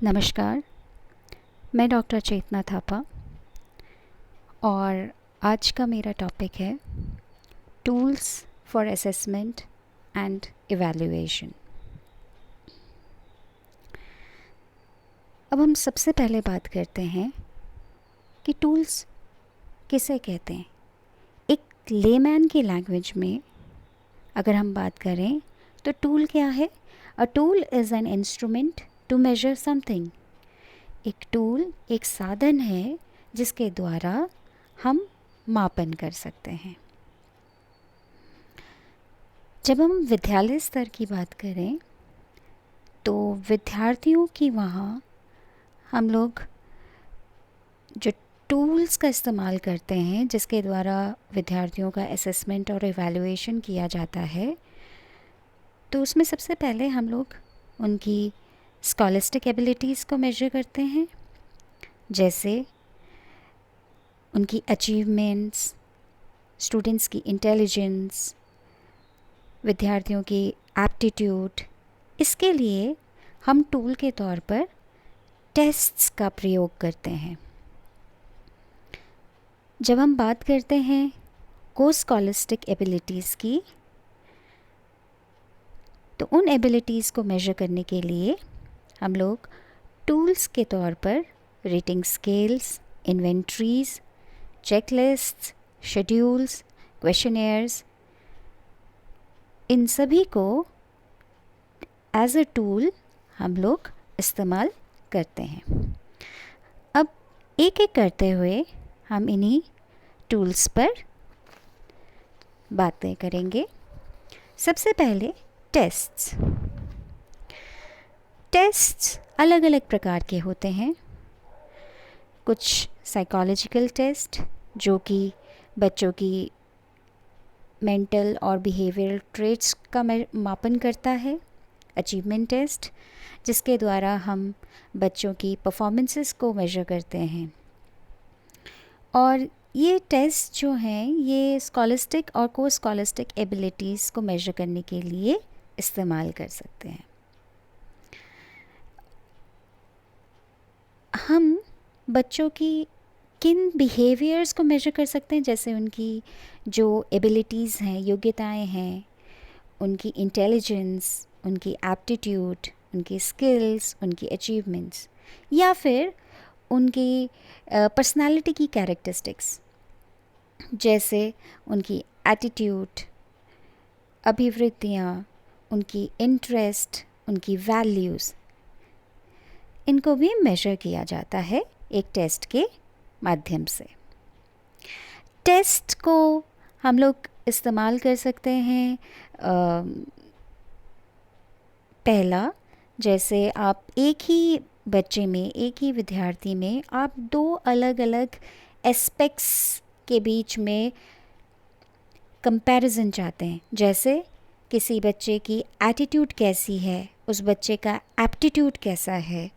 नमस्कार, मैं डॉक्टर चेतना थापा और आज का मेरा टॉपिक है tools for assessment and evaluation. अब हम सबसे पहले बात करते हैं कि टूल्स किसे कहते हैं। एक लेमैन की लैंग्वेज में अगर हम बात करें तो टूल क्या है? A tool is an instrument to measure something. एक टूल एक साधन है जिसके द्वारा हम मापन कर सकते हैं। जब हम विद्यालय स्तर की बात करें तो विद्यार्थियों की वहाँ हम लोग जो टूल्स का इस्तेमाल करते हैं जिसके द्वारा विद्यार्थियों का असेसमेंट और इवैल्यूएशन किया जाता है, तो उसमें सबसे पहले हम लोग उनकी स्कॉलिस्टिक एबिलिटीज़ को मेजर करते हैं, जैसे उनकी अचीवमेंट्स, स्टूडेंट्स की इंटेलिजेंस, विद्यार्थियों की एप्टीट्यूड। इसके लिए हम टूल के तौर पर टेस्ट्स का प्रयोग करते हैं। जब हम बात करते हैं को स्कॉलिस्टिक एबिलिटीज़ की, तो उन एबिलिटीज़ को मेजर करने के लिए हम लोग टूल्स के तौर पर rating scales, inventories, checklists, schedules, questionnaires, इन सभी को एज अ टूल हम लोग इस्तेमाल करते हैं। अब एक एक करते हुए हम इन्हीं टूल्स पर बातें करेंगे। सबसे पहले टेस्ट्स। टेस्ट्स अलग अलग प्रकार के होते हैं। कुछ साइकोलॉजिकल टेस्ट जो कि बच्चों की मेंटल और बिहेवियरल ट्रेट्स का मापन करता है। अचीवमेंट टेस्ट जिसके द्वारा हम बच्चों की परफॉर्मेंसेस को मेजर करते हैं। और ये टेस्ट जो हैं ये स्कॉलिस्टिक और को स्कॉलिस्टिक एबिलिटीज़ को मेजर करने के लिए इस्तेमाल कर सकते हैं। हम बच्चों की किन बिहेवियर्स को मेजर कर सकते हैं, जैसे उनकी जो एबिलिटीज़ हैं, योग्यताएं हैं, उनकी इंटेलिजेंस, उनकी एप्टीट्यूड, उनकी स्किल्स, उनकी अचीवमेंट्स, या फिर उनकी पर्सनालिटी की कैरेक्टरिस्टिक्स, जैसे उनकी एटीट्यूड, अभिवृत्तियाँ, उनकी इंटरेस्ट, उनकी वैल्यूज़, इनको भी मेजर किया जाता है एक टेस्ट के माध्यम से। टेस्ट को हम लोग इस्तेमाल कर सकते हैं पहला, जैसे आप एक ही बच्चे में, एक ही विद्यार्थी में आप दो अलग अलग एस्पेक्ट्स के बीच में कंपैरिजन चाहते हैं, जैसे किसी बच्चे की एटीट्यूड कैसी है, उस बच्चे का एप्टीट्यूड कैसा है,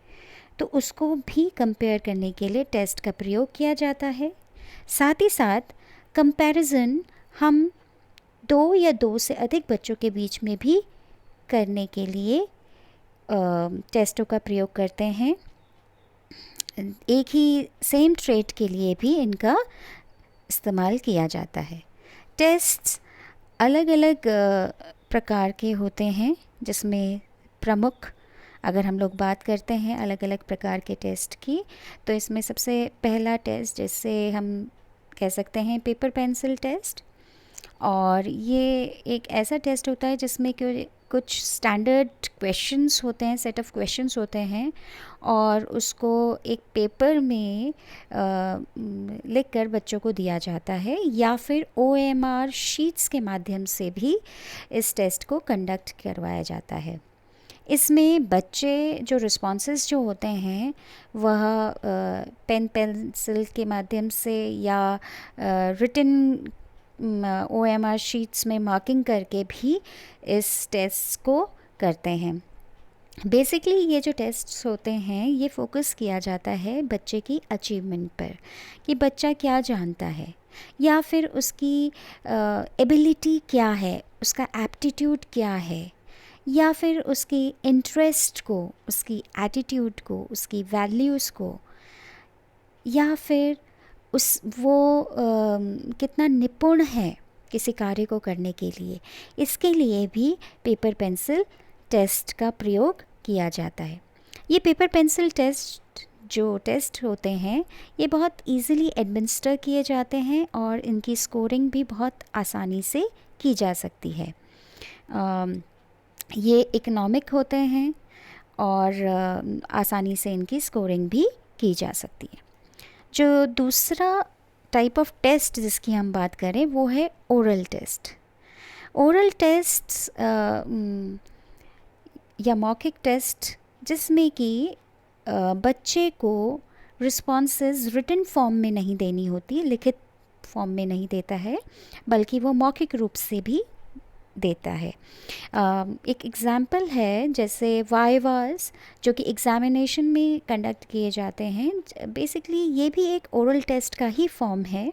तो उसको भी कंपेयर करने के लिए टेस्ट का प्रयोग किया जाता है। साथ ही साथ कंपैरिजन हम दो या दो से अधिक बच्चों के बीच में भी करने के लिए टेस्टों का प्रयोग करते हैं। एक ही सेम ट्रेट के लिए भी इनका इस्तेमाल किया जाता है। टेस्ट्स अलग अलग प्रकार के होते हैं, जिसमें प्रमुख अगर हम लोग बात करते हैं अलग अलग प्रकार के टेस्ट की, तो इसमें सबसे पहला टेस्ट जिससे हम कह सकते हैं पेपर पेंसिल टेस्ट। और ये एक ऐसा टेस्ट होता है जिसमें कुछ स्टैंडर्ड क्वेश्चंस होते हैं, सेट ऑफ क्वेश्चंस होते हैं, और उसको एक पेपर में लिख कर बच्चों को दिया जाता है, या फिर OMR शीट्स के माध्यम से भी इस टेस्ट को कंडक्ट करवाया जाता है। इसमें बच्चे जो रिस्पॉन्सेस जो होते हैं वह पेन पेंसिल के माध्यम से या रिटन OMR शीट्स में मार्किंग करके भी इस टेस्ट को करते हैं। बेसिकली ये जो टेस्ट्स होते हैं ये फोकस किया जाता है बच्चे की अचीवमेंट पर, कि बच्चा क्या जानता है, या फिर उसकी एबिलिटी क्या है, उसका एप्टीट्यूड क्या है, या फिर उसकी इंटरेस्ट को, उसकी एटीट्यूड को, उसकी वैल्यूज़ को, या फिर कितना निपुण है किसी कार्य को करने के लिए, इसके लिए भी पेपर पेंसिल टेस्ट का प्रयोग किया जाता है। ये पेपर पेंसिल टेस्ट जो टेस्ट होते हैं ये बहुत इजीली एडमिनिस्टर किए जाते हैं और इनकी स्कोरिंग भी बहुत आसानी से की जा सकती है। ये इकोनॉमिक होते हैं और आसानी से इनकी स्कोरिंग भी की जा सकती है। जो दूसरा टाइप ऑफ टेस्ट जिसकी हम बात करें वो है ओरल टेस्ट। ओरल टेस्ट या मौखिक टेस्ट जिसमें कि बच्चे को रिस्पॉन्सेस रिटन फॉर्म में नहीं देनी होती, लिखित फॉर्म में नहीं देता है, बल्कि वो मौखिक रूप से भी देता है। एक एग्ज़ाम्पल है जैसे वाइवास जो कि एग्ज़ामिनेशन में कंडक्ट किए जाते हैं। बेसिकली ये भी एक ओरल टेस्ट का ही फॉर्म है।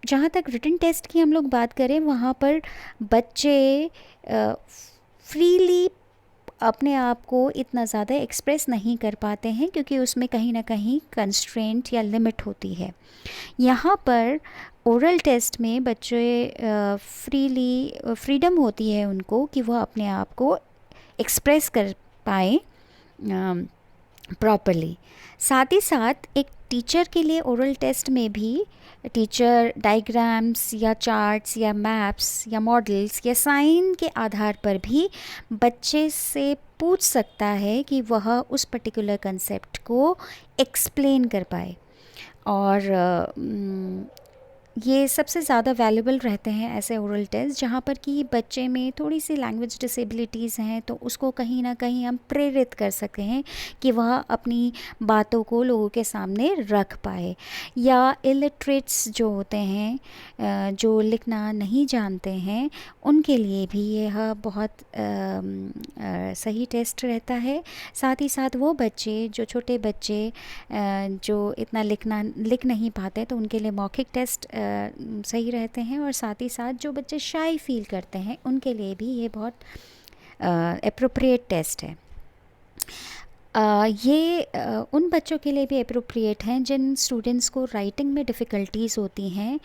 जहाँ तक रिटन टेस्ट की हम लोग बात करें वहाँ पर बच्चे फ्रीली अपने आप को इतना ज़्यादा एक्सप्रेस नहीं कर पाते हैं क्योंकि उसमें कहीं ना कहीं कंस्ट्रेंट या लिमिट होती है। यहाँ पर ओरल टेस्ट में बच्चे फ्रीडम होती है उनको कि वह अपने आप को एक्सप्रेस कर पाए प्रॉपरली। साथ ही साथ एक टीचर के लिए ओरल टेस्ट में भी टीचर डायग्राम्स या चार्ट्स या मैप्स या मॉडल्स या साइन के आधार पर भी बच्चे से पूछ सकता है कि वह उस पर्टिकुलर कंसेप्ट को एक्सप्लेन कर पाए। और ये सबसे ज़्यादा वैल्यूबल रहते हैं ऐसे ओरल टेस्ट जहाँ पर कि बच्चे में थोड़ी सी लैंग्वेज डिसेबिलिटीज़ हैं, तो उसको कहीं ना कहीं हम प्रेरित कर सकते हैं कि वह अपनी बातों को लोगों के सामने रख पाए। या इलिटरेट्स जो होते हैं, जो लिखना नहीं जानते हैं, उनके लिए भी यह बहुत सही टेस्ट रहता है। साथ ही साथ वो बच्चे जो छोटे बच्चे जो इतना लिख नहीं पाते, तो उनके लिए मौखिक टेस्ट सही रहते हैं। और साथ ही साथ जो बच्चे शाई फील करते हैं उनके लिए भी ये बहुत एप्रोप्रिएट टेस्ट है। ये उन बच्चों के लिए भी एप्रोप्रिएट हैं जिन स्टूडेंट्स को राइटिंग में डिफ़िकल्टीज़ होती हैं,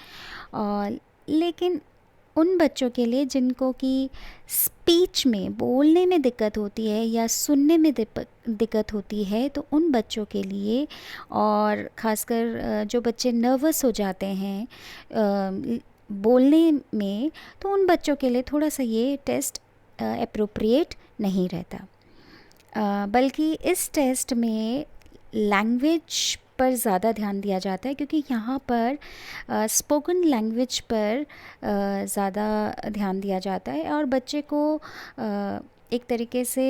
लेकिन उन बच्चों के लिए जिनको कि स्पीच में, बोलने में दिक्कत होती है या सुनने में दिक्कत होती है, तो उन बच्चों के लिए, और ख़ासकर जो बच्चे नर्वस हो जाते हैं बोलने में, तो उन बच्चों के लिए थोड़ा सा ये टेस्ट एप्रोप्रिएट नहीं रहता। बल्कि इस टेस्ट में लैंग्वेज पर ज़्यादा ध्यान दिया जाता है क्योंकि यहाँ पर स्पोकन लैंग्वेज पर ज़्यादा ध्यान दिया जाता है और बच्चे को एक तरीके से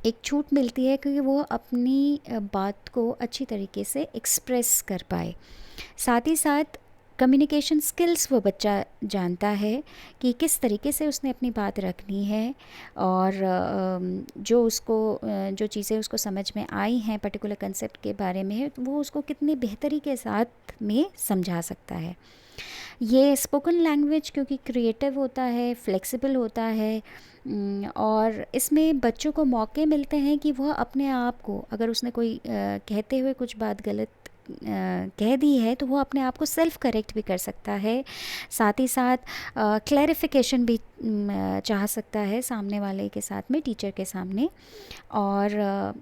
एक छूट मिलती है कि वो अपनी बात को अच्छी तरीके से एक्सप्रेस कर पाए। साथ ही साथ कम्युनिकेशन स्किल्स वो बच्चा जानता है कि किस तरीके से उसने अपनी बात रखनी है, और जो चीज़ें उसको समझ में आई हैं पर्टिकुलर कंसेप्ट के बारे में, वो उसको कितनी बेहतरी के साथ में समझा सकता है। ये स्पोकन लैंग्वेज क्योंकि क्रिएटिव होता है, फ्लेक्सिबल होता है, और इसमें बच्चों को मौके मिलते हैं कि वह अपने आप को, अगर उसने कोई कहते हुए कुछ बात गलत कह दी है, तो वो अपने आप को सेल्फ करेक्ट भी कर सकता है। साथ ही साथ क्लैरिफिकेशन भी चाह सकता है सामने वाले के साथ में, टीचर के सामने। और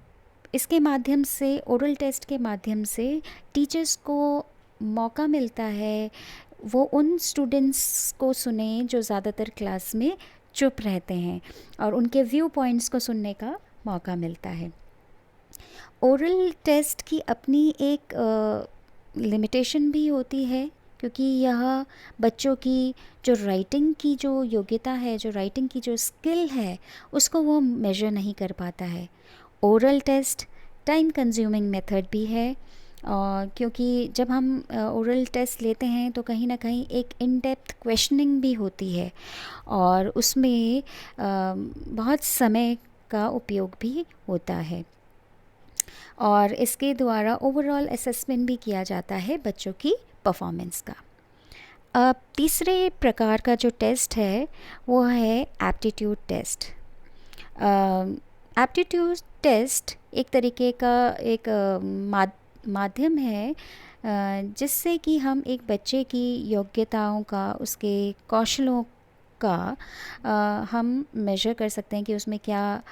इसके माध्यम से, ओरल टेस्ट के माध्यम से टीचर्स को मौका मिलता है वो उन स्टूडेंट्स को सुने जो ज़्यादातर क्लास में चुप रहते हैं, और उनके व्यू पॉइंट्स को सुनने का मौका मिलता है। ओरल टेस्ट की अपनी एक लिमिटेशन भी होती है क्योंकि यह बच्चों की जो राइटिंग की जो योग्यता है, जो राइटिंग की जो स्किल है, उसको वो मेजर नहीं कर पाता है। Oral test time consuming method भी है, क्योंकि जब हम ओरल टेस्ट लेते हैं तो कहीं ना कहीं एक इन डेप्थ क्वेश्चनिंग भी होती है, और उसमें बहुत समय का उपयोग भी होता है, और इसके द्वारा ओवरऑल असेसमेंट भी किया जाता है बच्चों की परफॉर्मेंस का। अब तीसरे प्रकार का जो टेस्ट है वो है एप्टीट्यूड टेस्ट। एप्टीट्यूड टेस्ट एक तरीके का एक माध्यम है जिससे कि हम एक बच्चे की योग्यताओं का, उसके कौशलों का हम मेजर कर सकते हैं कि उसमें क्या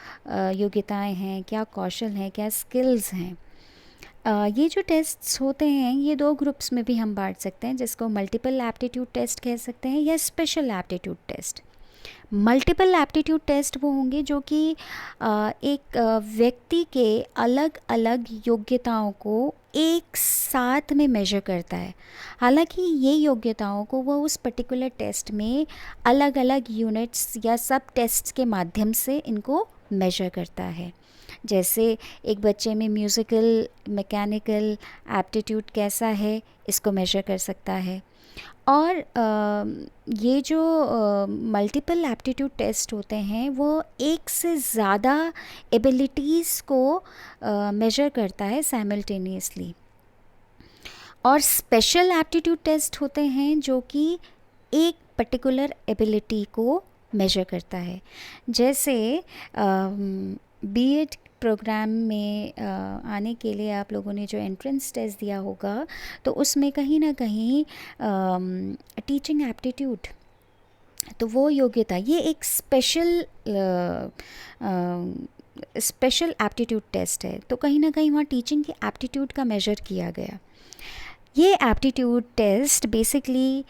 योग्यताएं हैं, क्या कौशल हैं, क्या स्किल्स हैं। ये जो टेस्ट्स होते हैं ये दो ग्रुप्स में भी हम बांट सकते हैं, जिसको मल्टीपल एप्टीट्यूड टेस्ट कह सकते हैं या special aptitude test. Multiple aptitude test वो होंगे जो कि एक व्यक्ति के अलग अलग योग्यताओं को एक साथ में मेजर करता है। हालांकि ये योग्यताओं को वो उस पर्टिकुलर टेस्ट में अलग अलग यूनिट्स या सब टेस्ट्स के माध्यम से इनको मेजर करता है। जैसे एक बच्चे में म्यूज़िकल, मैकेनिकल एप्टीट्यूड कैसा है, इसको मेजर कर सकता है। और ये जो मल्टीपल एप्टीट्यूड टेस्ट होते हैं वो एक से ज़्यादा एबिलिटीज़ को मेजर करता है साइमल्टेनियसली। और स्पेशल एप्टीट्यूड टेस्ट होते हैं जो कि एक पर्टिकुलर एबिलिटी को मेजर करता है। जैसे बीएड प्रोग्राम में आने के लिए आप लोगों ने जो एंट्रेंस टेस्ट दिया होगा तो उसमें कहीं ना कहीं टीचिंग एप्टीट्यूड, तो वो योग्यता, ये एक स्पेशल एप्टीट्यूड टेस्ट है। तो कहीं ना कहीं वहाँ टीचिंग की एप्टीट्यूड का मेजर किया गया। ये एप्टीट्यूड टेस्ट बेसिकली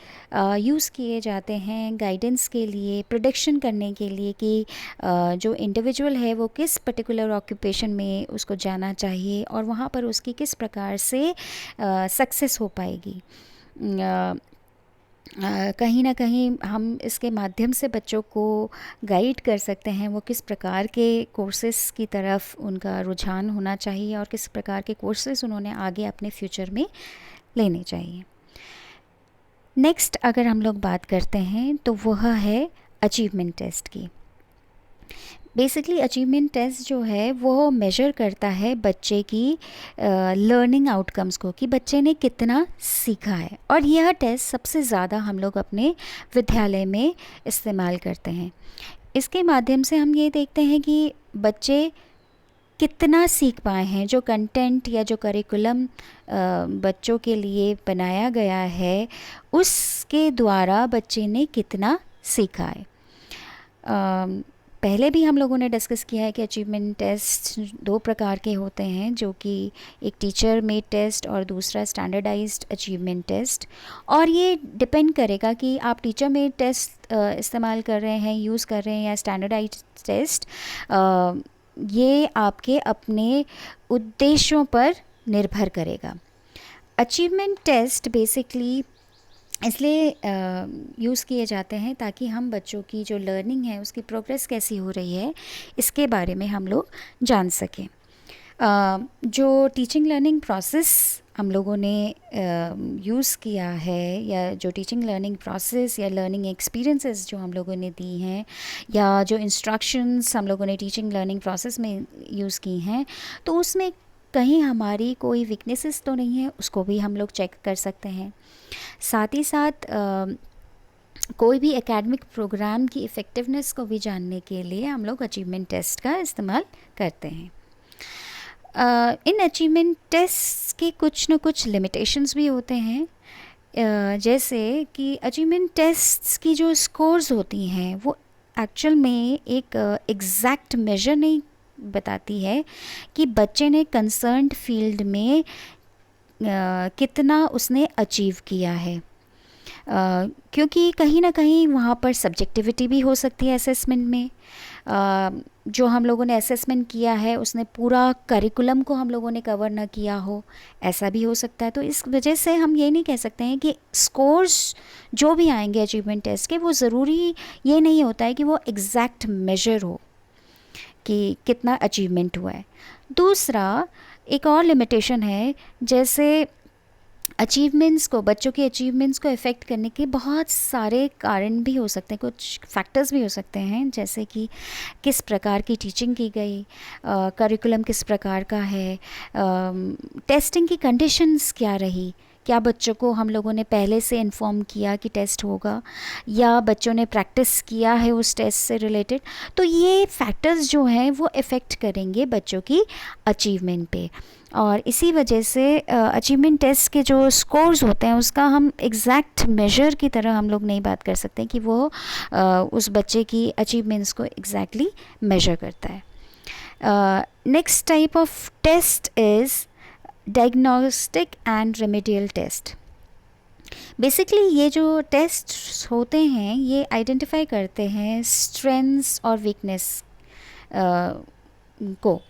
यूज़ किए जाते हैं गाइडेंस के लिए, प्रेडिक्शन करने के लिए कि जो इंडिविजुअल है वो किस पर्टिकुलर ऑक्यूपेशन में उसको जाना चाहिए और वहाँ पर उसकी किस प्रकार से सक्सेस हो पाएगी। कहीं ना कहीं हम इसके माध्यम से बच्चों को गाइड कर सकते हैं वो किस प्रकार के कोर्सेज़ की तरफ उनका रुझान होना चाहिए और किस प्रकार के कोर्सेज़ उन्होंने आगे अपने फ्यूचर में लेने चाहिए। नेक्स्ट अगर हम लोग बात करते हैं तो वह है अचीवमेंट टेस्ट की। बेसिकली अचीवमेंट टेस्ट जो है वो मेजर करता है बच्चे की लर्निंग आउटकम्स को, कि बच्चे ने कितना सीखा है। और यह टेस्ट सबसे ज़्यादा हम लोग अपने विद्यालय में इस्तेमाल करते हैं। इसके माध्यम से हम ये देखते हैं कि बच्चे कितना सीख पाए हैं, जो कंटेंट या जो करिकुलम बच्चों के लिए बनाया गया है उसके द्वारा बच्चे ने कितना सीखा है। पहले भी हम लोगों ने डिस्कस किया है कि अचीवमेंट टेस्ट दो प्रकार के होते हैं, जो कि एक टीचर मेड टेस्ट और दूसरा स्टैंडर्डाइज्ड अचीवमेंट टेस्ट। और ये डिपेंड करेगा कि आप टीचर मेड टेस्ट इस्तेमाल कर रहे हैं, यूज़ कर रहे हैं, या स्टैंडर्डाइज्ड टेस्ट। ये आपके अपने उद्देश्यों पर निर्भर करेगा। अचीवमेंट टेस्ट बेसिकली इसलिए यूज़ किए जाते हैं ताकि हम बच्चों की जो लर्निंग है उसकी प्रोग्रेस कैसी हो रही है इसके बारे में हम लोग जान सकें। जो टीचिंग लर्निंग प्रोसेस हम लोगों ने यूज़ किया है, या जो टीचिंग लर्निंग प्रोसेस या लर्निंग एक्सपीरियंसेस जो हम लोगों ने दी हैं, या जो इंस्ट्रक्शंस हम लोगों ने टीचिंग लर्निंग प्रोसेस में यूज़ की हैं, तो उसमें कहीं हमारी कोई वीकनेसेस तो नहीं है, उसको भी हम लोग चेक कर सकते हैं। साथ ही साथ कोई भी एकेडमिक प्रोग्राम की इफ़ेक्टिवनेस को भी जानने के लिए हम लोग अचीवमेंट टेस्ट का इस्तेमाल करते हैं। इन अचीवमेंट टेस्ट के कुछ न कुछ लिमिटेशंस भी होते हैं। जैसे कि अचीवमेंट टेस्ट्स की जो स्कोर्स होती हैं वो एक्चुअल में एक एग्जैक्ट मेजर नहीं बताती है कि बच्चे ने कंसर्न्ड फील्ड में कितना उसने अचीव किया है। क्योंकि कहीं ना कहीं वहाँ पर सब्जेक्टिविटी भी हो सकती है असेसमेंट में। जो हम लोगों ने असेसमेंट किया है उसने पूरा करिकुलम को हम लोगों ने कवर ना किया हो, ऐसा भी हो सकता है। तो इस वजह से हम ये नहीं कह सकते हैं कि स्कोर्स जो भी आएंगे अचीवमेंट टेस्ट के वो ज़रूरी ये नहीं होता है कि वो एग्जैक्ट मेजर हो कि कितना अचीवमेंट हुआ है। दूसरा एक और लिमिटेशन है, जैसे अचीवमेंट्स को, बच्चों के अचीवमेंट्स को इफ़ेक्ट करने के बहुत सारे कारण भी हो सकते हैं, कुछ फैक्टर्स भी हो सकते हैं, जैसे कि किस प्रकार की टीचिंग की गई, करिकुलम किस प्रकार का है, टेस्टिंग की कंडीशंस क्या रही, क्या बच्चों को हम लोगों ने पहले से इन्फॉर्म किया कि टेस्ट होगा, या बच्चों ने प्रैक्टिस किया है उस टेस्ट से रिलेटेड। तो ये फैक्टर्स जो हैं वो इफ़ेक्ट करेंगे बच्चों की अचीवमेंट पे, और इसी वजह से अचीवमेंट टेस्ट के जो स्कोर्स होते हैं उसका हम एग्जैक्ट मेजर की तरह हम लोग नहीं बात कर सकते कि वो उस बच्चे की अचीवमेंट्स को एग्जैक्टली मेजर करता है। Next type of test is diagnostic and remedial test. Basically ये जो टेस्ट होते हैं ये आइडेंटिफाई करते हैं स्ट्रेंथ्स और वीकनेस को,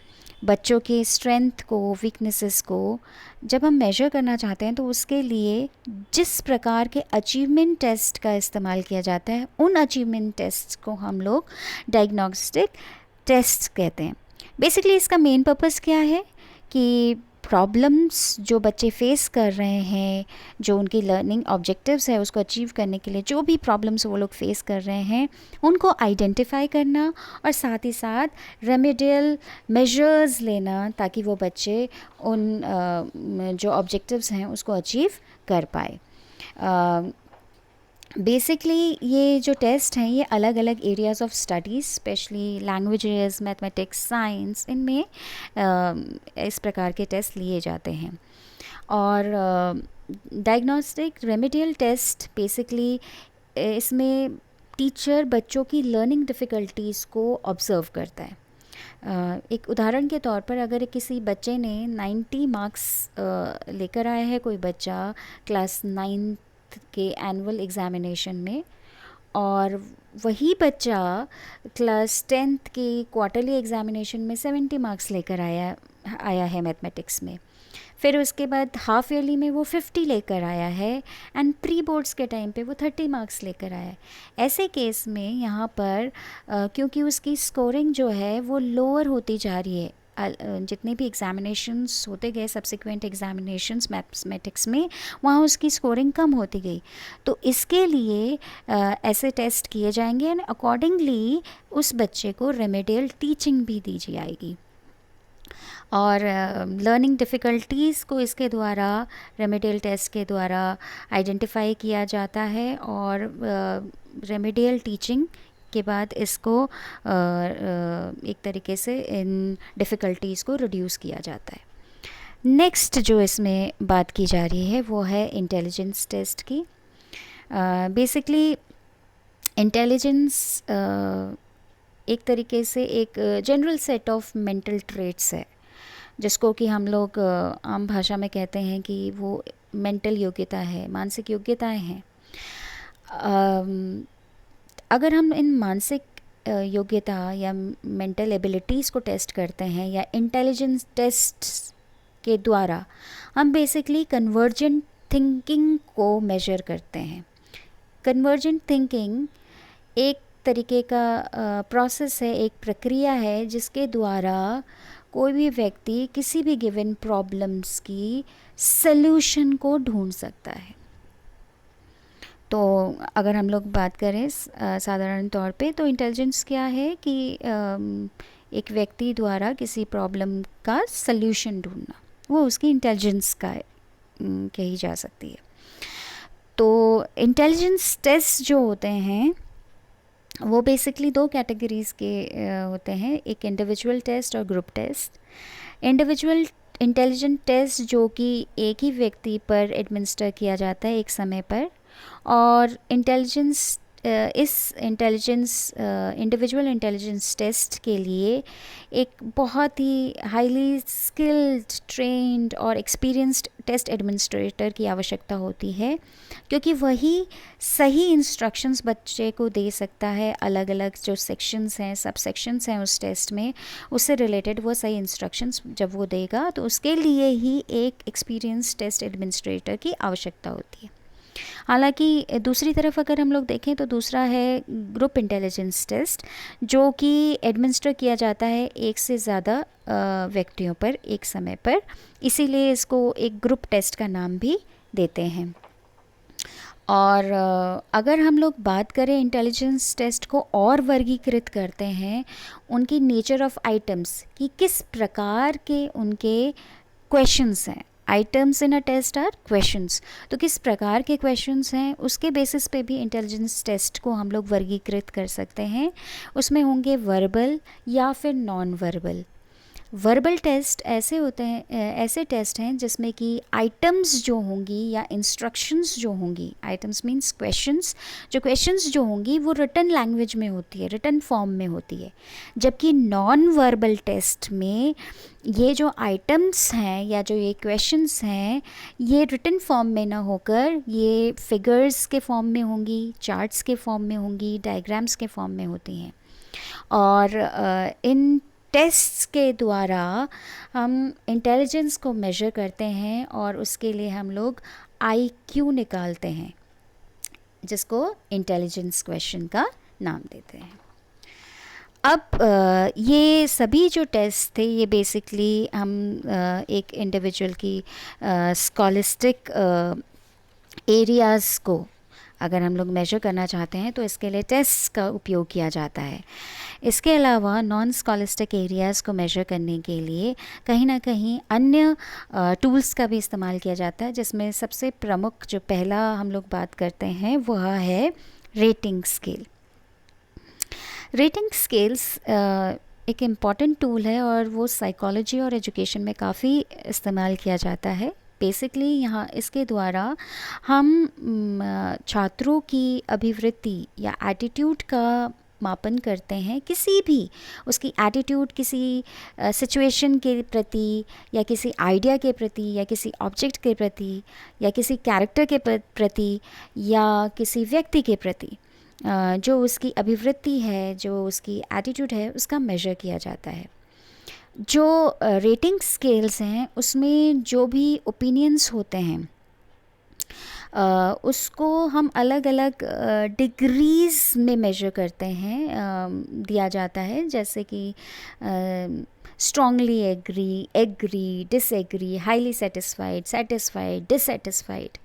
बच्चों के स्ट्रेंथ को, वीकनेसेस को जब हम मेजर करना चाहते हैं तो उसके लिए जिस प्रकार के अचीवमेंट टेस्ट का इस्तेमाल किया जाता है उन अचीवमेंट टेस्ट को हम लोग डायग्नोस्टिक टेस्ट कहते हैं। बेसिकली इसका मेन पर्पस क्या है कि प्रॉब्लम्स जो बच्चे फेस कर रहे हैं, जो उनकी लर्निंग ऑब्जेक्टिव्स है उसको अचीव करने के लिए जो भी प्रॉब्लम्स वो लोग फेस कर रहे हैं उनको आइडेंटिफाई करना और साथ ही साथ रेमेडियल मेजर्स लेना ताकि वो बच्चे उन जो ऑब्जेक्टिव्स हैं उसको अचीव कर पाए। बेसिकली ये जो टेस्ट हैं ये अलग अलग areas of studies, specially languages, mathematics, science, इनमें इस प्रकार के टेस्ट लिए जाते हैं। और डायग्नोस्टिक रेमेडियल टेस्ट बेसिकली इसमें टीचर बच्चों की लर्निंग डिफ़िकल्टीज़ को ऑब्ज़र्व करता है। एक उदाहरण के तौर पर अगर किसी बच्चे ने 90 मार्क्स लेकर आया है, कोई बच्चा क्लास 9 के एनुअल एग्ज़ामिनेशन में, और वही बच्चा क्लास 10th के क्वार्टरली एग्ज़ामिनेशन में 70 मार्क्स लेकर आया है मैथमेटिक्स में, फिर उसके बाद हाफ ईयरली में वो 50 लेकर आया है एंड प्री बोर्ड्स के टाइम पे वो 30 मार्क्स लेकर आया है। ऐसे केस में यहाँ पर क्योंकि उसकी स्कोरिंग जो है वो लोअर होती जा रही है, जितने भी एग्ज़ामिनेशंस होते गए सब्सिक्वेंट एग्ज़ामिनेशंस मैथमेटिक्स में, वहाँ उसकी स्कोरिंग कम होती गई। तो इसके लिए ऐसे टेस्ट किए जाएंगे एंड अकॉर्डिंगली उस बच्चे को रेमेडियल टीचिंग भी दी जाएगी। और लर्निंग डिफ़िकल्टीज़ को इसके द्वारा, रेमेडियल टेस्ट के द्वारा आइडेंटिफाई किया जाता है और रेमेडियल टीचिंग के बाद इसको एक तरीके से इन डिफ़िकल्टीज़ को रिड्यूस किया जाता है। नेक्स्ट जो इसमें बात की जा रही है वो है इंटेलिजेंस टेस्ट की। बेसिकली इंटेलिजेंस एक तरीके से एक general set of mental traits है जिसको कि हम लोग आम भाषा में कहते हैं कि वो मेंटल योग्यता है, मानसिक योग्यताएं हैं। अगर हम इन मानसिक योग्यता या मेंटल एबिलिटीज़ को टेस्ट करते हैं या इंटेलिजेंस टेस्ट के द्वारा हम बेसिकली कन्वर्जेंट थिंकिंग को मेजर करते हैं। कन्वर्जेंट थिंकिंग एक तरीके का प्रोसेस है, एक प्रक्रिया है जिसके द्वारा कोई भी व्यक्ति किसी भी गिवन प्रॉब्लम्स की सल्यूशन को ढूंढ सकता है। तो अगर हम लोग बात करें साधारण तौर पे तो इंटेलिजेंस क्या है कि एक व्यक्ति द्वारा किसी प्रॉब्लम का सल्यूशन ढूंढना, वो उसकी इंटेलिजेंस का कही जा सकती है। तो इंटेलिजेंस टेस्ट जो होते हैं वो बेसिकली दो कैटेगरीज़ के होते हैं, एक इंडिविजुअल टेस्ट और group test. Individual intelligent test जो कि एक ही व्यक्ति पर एडमिनिस्टर किया जाता है एक समय पर, और इंडिविजुअल इंटेलिजेंस टेस्ट के लिए एक बहुत ही हाईली स्किल्ड, ट्रेंड और एक्सपीरियंस्ड टेस्ट एडमिनिस्ट्रेटर की आवश्यकता होती है, क्योंकि वही सही इंस्ट्रक्शंस बच्चे को दे सकता है। अलग अलग जो सेक्शंस हैं, सब सेक्शंस हैं उस टेस्ट में, उससे रिलेटेड वो सही इंस्ट्रक्शंस जब वो देगा तो उसके लिए ही एक एक्सपीरियंस्ड टेस्ट एडमिनिस्ट्रेटर की आवश्यकता होती है। हालांकि दूसरी तरफ अगर हम लोग देखें तो दूसरा है ग्रुप इंटेलिजेंस टेस्ट, जो कि एडमिनिस्टर किया जाता है एक से ज़्यादा व्यक्तियों पर एक समय पर, इसीलिए इसको एक ग्रुप टेस्ट का नाम भी देते हैं। और अगर हम लोग बात करें इंटेलिजेंस टेस्ट को और वर्गीकृत करते हैं उनकी नेचर ऑफ आइटम्स, कि किस प्रकार के उनके क्वेश्चंस हैं। Items in a test are questions. तो किस प्रकार के क्वेश्चंस हैं उसके बेसिस पे भी इंटेलिजेंस टेस्ट को हम लोग वर्गीकृत कर सकते हैं। उसमें होंगे वर्बल या फिर नॉन वर्बल। वर्बल टेस्ट ऐसे होते हैं, ऐसे टेस्ट हैं जिसमें कि आइटम्स जो होंगी या इंस्ट्रक्शंस जो होंगी, आइटम्स मींस क्वेश्चंस, जो क्वेश्चंस जो होंगी वो रिटन लैंग्वेज में होती है, रिटन फॉर्म में होती है। जबकि नॉन वर्बल टेस्ट में ये जो आइटम्स हैं या जो ये क्वेश्चंस हैं ये रिटन फॉर्म में ना होकर ये फिगर्स के फॉर्म में होंगी, चार्ट्स के फॉर्म में होंगी, डायग्राम्स के फॉर्म में होती हैं। और इन टेस्ट्स के द्वारा हम इंटेलिजेंस को मेजर करते हैं और उसके लिए हम लोग आईक्यू निकालते हैं, जिसको इंटेलिजेंस क्वेश्चन का नाम देते हैं। अब ये सभी जो टेस्ट थे ये बेसिकली हम एक इंडिविजुअल की स्कॉलिस्टिक एरियाज़ को अगर हम लोग मेजर करना चाहते हैं तो इसके लिए टेस्ट का उपयोग किया जाता है। इसके अलावा नॉन स्कॉलिस्टिक एरियाज़ को मेजर करने के लिए कहीं ना कहीं अन्य टूल्स का भी इस्तेमाल किया जाता है, जिसमें सबसे प्रमुख जो पहला हम लोग बात करते हैं वह है रेटिंग स्केल। रेटिंग स्केल्स एक इम्पॉर्टेंट टूल है और वो साइकोलॉजी और एजुकेशन में काफ़ी इस्तेमाल किया जाता है। बेसिकली यहाँ इसके द्वारा हम छात्रों की अभिवृत्ति या एटीट्यूड का मापन करते हैं, किसी भी उसकी एटीट्यूड किसी सिचुएशन के प्रति या किसी आइडिया के प्रति या किसी ऑब्जेक्ट के प्रति या किसी कैरेक्टर के प्रति या किसी व्यक्ति के प्रति जो उसकी अभिवृत्ति है, जो उसकी एटीट्यूड है, उसका मेजर किया जाता है। जो रेटिंग स्केल्स हैं उसमें जो भी ओपिनियंस होते हैं उसको हम अलग अलग डिग्रीज़ में मेजर करते हैं, दिया जाता है, जैसे कि strongly agree, agree, disagree, highly satisfied, satisfied, dissatisfied.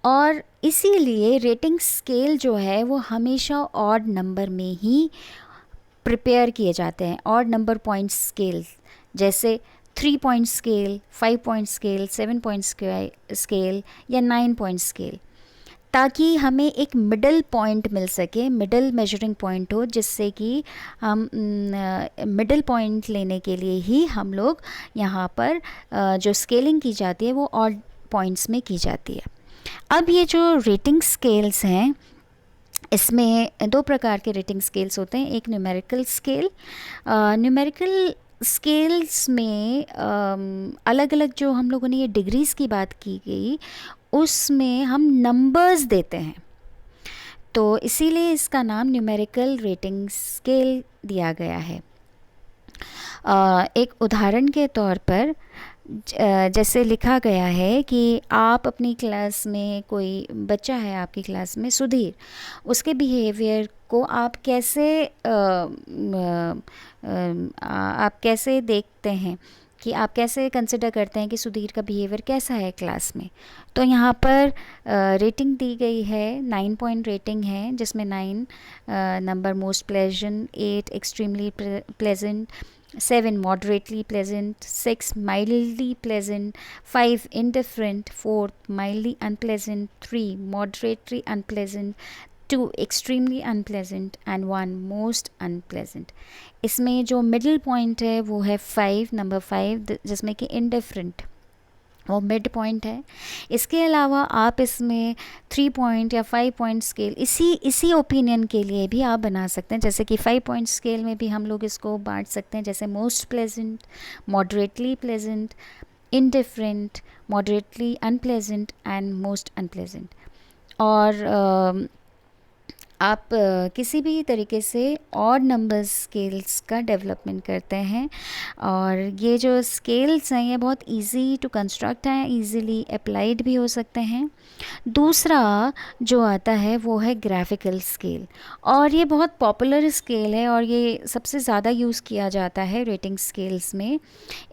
और इसीलिए रेटिंग स्केल जो है वो हमेशा ऑड नंबर में ही प्रिपेयर किए जाते हैं, ऑड नंबर पॉइंट स्केल, जैसे 3 point scale, 5 point scale, 7 point scale या 9 पॉइंट स्केल, ताकि हमें एक मिडल पॉइंट मिल सके, मिडल मेजरिंग पॉइंट हो, जिससे कि हम मिडल पॉइंट लेने के लिए ही हम लोग यहाँ पर जो स्केलिंग की जाती है वो ऑड पॉइंट्स में की जाती है। अब ये जो रेटिंग स्केल्स हैं इसमें 2 प्रकार के रेटिंग स्केल्स होते हैं। एक न्यूमेरिकल स्केल, न्यूमेरिकल स्केल्स में अलग अलग जो हम लोगों ने ये डिग्रीज़ की बात की गई उसमें हम नंबर्स देते हैं, तो इसीलिए इसका नाम न्यूमेरिकल रेटिंग स्केल दिया गया है। एक उदाहरण के तौर पर जैसे लिखा गया है कि आप अपनी क्लास में, कोई बच्चा है आपकी क्लास में सुधीर, उसके बिहेवियर को आप कैसे देखते हैं, कि आप कैसे कंसिडर करते हैं कि सुधीर का बिहेवियर कैसा है क्लास में। तो यहाँ पर रेटिंग दी गई है, 9 पॉइंट रेटिंग है, जिसमें 9 number most pleasant, 8 extremely pleasant, 7 moderately pleasant, 6 mildly pleasant, 5 indifferent, 4 mildly unpleasant, 3 moderately unpleasant, 2 extremely unpleasant and 1 most unpleasant। इसमें जो मिडिल पॉइंट है वो है 5, नंबर 5, जिसमें कि indifferent वो मिड पॉइंट है। इसके अलावा आप इसमें 3 पॉइंट या 5 पॉइंट स्केल इसी ओपिनियन के लिए भी आप बना सकते हैं, जैसे कि 5 पॉइंट स्केल में भी हम लोग इसको बांट सकते हैं, जैसे most pleasant, moderately pleasant, indifferent, moderately unpleasant and most unpleasant. और आप किसी भी तरीके से ऑड नंबर स्केल्स का डेवलपमेंट करते हैं, और ये जो स्केल्स हैं ये बहुत इजी टू कंस्ट्रक्ट हैं, इजीली अप्लाइड भी हो सकते हैं। दूसरा जो आता है वो है ग्राफिकल स्केल, और ये बहुत पॉपुलर स्केल है और ये सबसे ज़्यादा यूज़ किया जाता है रेटिंग स्केल्स में।